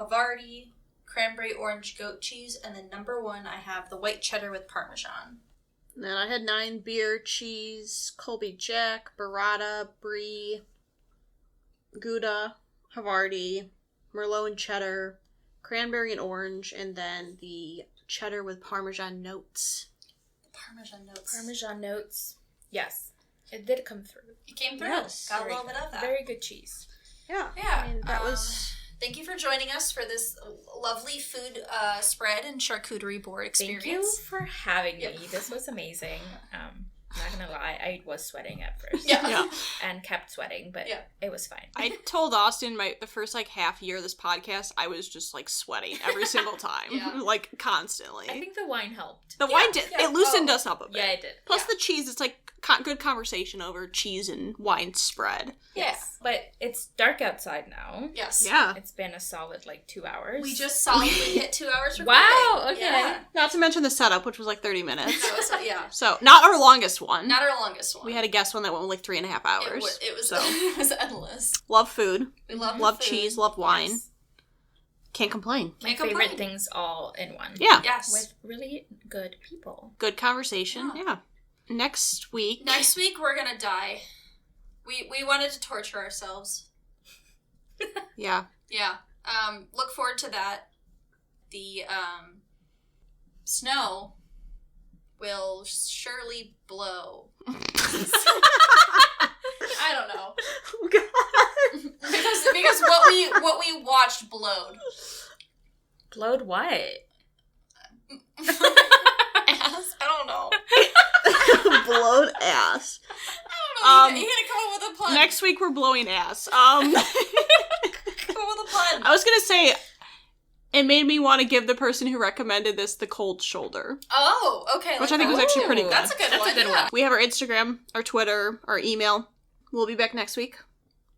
Havarti, cranberry orange goat cheese, and then number 1, I have the white cheddar with Parmesan. And then I had 9 beer, cheese, Colby Jack, burrata, brie, Gouda, Havarti, Merlot and cheddar, cranberry and orange, and then the cheddar with Parmesan notes. Parmesan notes. Parmesan notes. Yes. It did come through. It came through. Yes. Got a Very little bit good. of that. Very good cheese. Yeah. Yeah. I mean, that was thank you for joining us for this lovely food spread and charcuterie board experience. Thank you for having me. Yep. This was amazing. Not gonna lie, I was sweating at first. Yeah. And kept sweating, but it was fine. I told Austin the first like half year of this podcast, I was just like sweating every single time, like constantly. I think the wine helped. The wine did. It loosened us up a bit. Yeah, it did. Plus the cheese, it's like good conversation over cheese and wine spread. Yes. But it's dark outside now. Yes. Yeah. It's been a solid 2 hours. We just solidly hit 2 hours recording. Wow, okay. Yeah. Not to mention the setup, which was like 30 minutes. That was, yeah. So, not our longest one. Not our longest one. We had a guest one that went like 3.5 hours. It was so. it was endless. Love food. We love food. Cheese, love wine. Yes. Can't complain. My favorite things all in one. Yeah. Yes. With really good people. Good conversation. Yeah. Next week we're gonna die. We wanted to torture ourselves. Yeah. Yeah. Look forward to that. The snow will surely blow. I don't know. Oh, God. because what we watched blowed. Blowed what? Ass? I don't know. Blowed ass. I don't know. You gotta come up with a pun. Next week we're blowing ass. Come up with a pun. I was gonna say, it made me want to give the person who recommended this the cold shoulder. Oh, okay. Which I think was actually pretty good. That's a good one. one. We have our Instagram, our Twitter, our email. We'll be back next week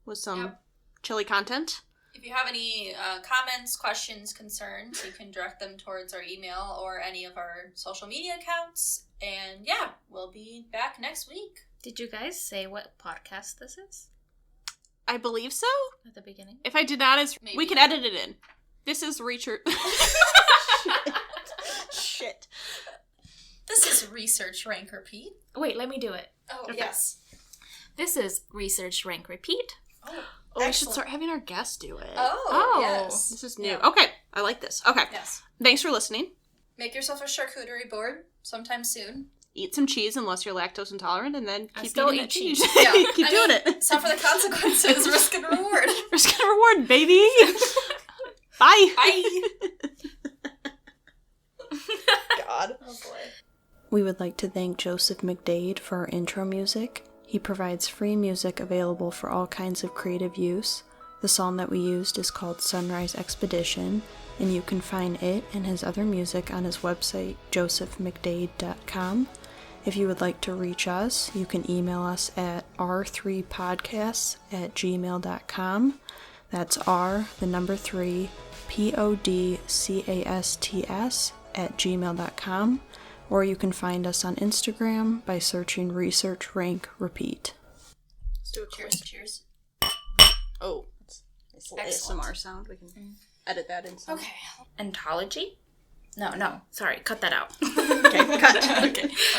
with some chilly content. If you have any comments, questions, concerns, you can direct them towards our email or any of our social media accounts. And we'll be back next week. Did you guys say what podcast this is I believe so. at the beginning? If I did not, Maybe. we can edit it in. This is Reacher. Shit. This is Research Rank Repeat. Wait, let me do it. Oh, Okay. yes. This is Research Rank Repeat. Oh, We should start having our guests do it. Oh, yes. This is new. Yeah. Okay, I like this. Okay. Yes. Thanks for listening. Make yourself a charcuterie board sometime soon. Eat some cheese unless you're lactose intolerant, and then I keep still eating eat that cheese. Yeah. Keep doing it. Suffer the consequences. Risk and reward. Risk and reward, baby. Bye. Bye. God. Oh, boy. We would like to thank Joseph McDade for our intro music. He provides free music available for all kinds of creative use. The song that we used is called Sunrise Expedition, and you can find it and his other music on his website, josephmcdade.com. If you would like to reach us, you can email us at r3podcasts@gmail.com. That's R, the number 3, podcasts@gmail.com. Or you can find us on Instagram by searching Research Rank Repeat. Let's do a Cheers. Cheers. Oh, it's a little ASMR sound. We can edit that in. Some. Okay. Ontology? No, sorry, cut that out. Okay, cut. Okay.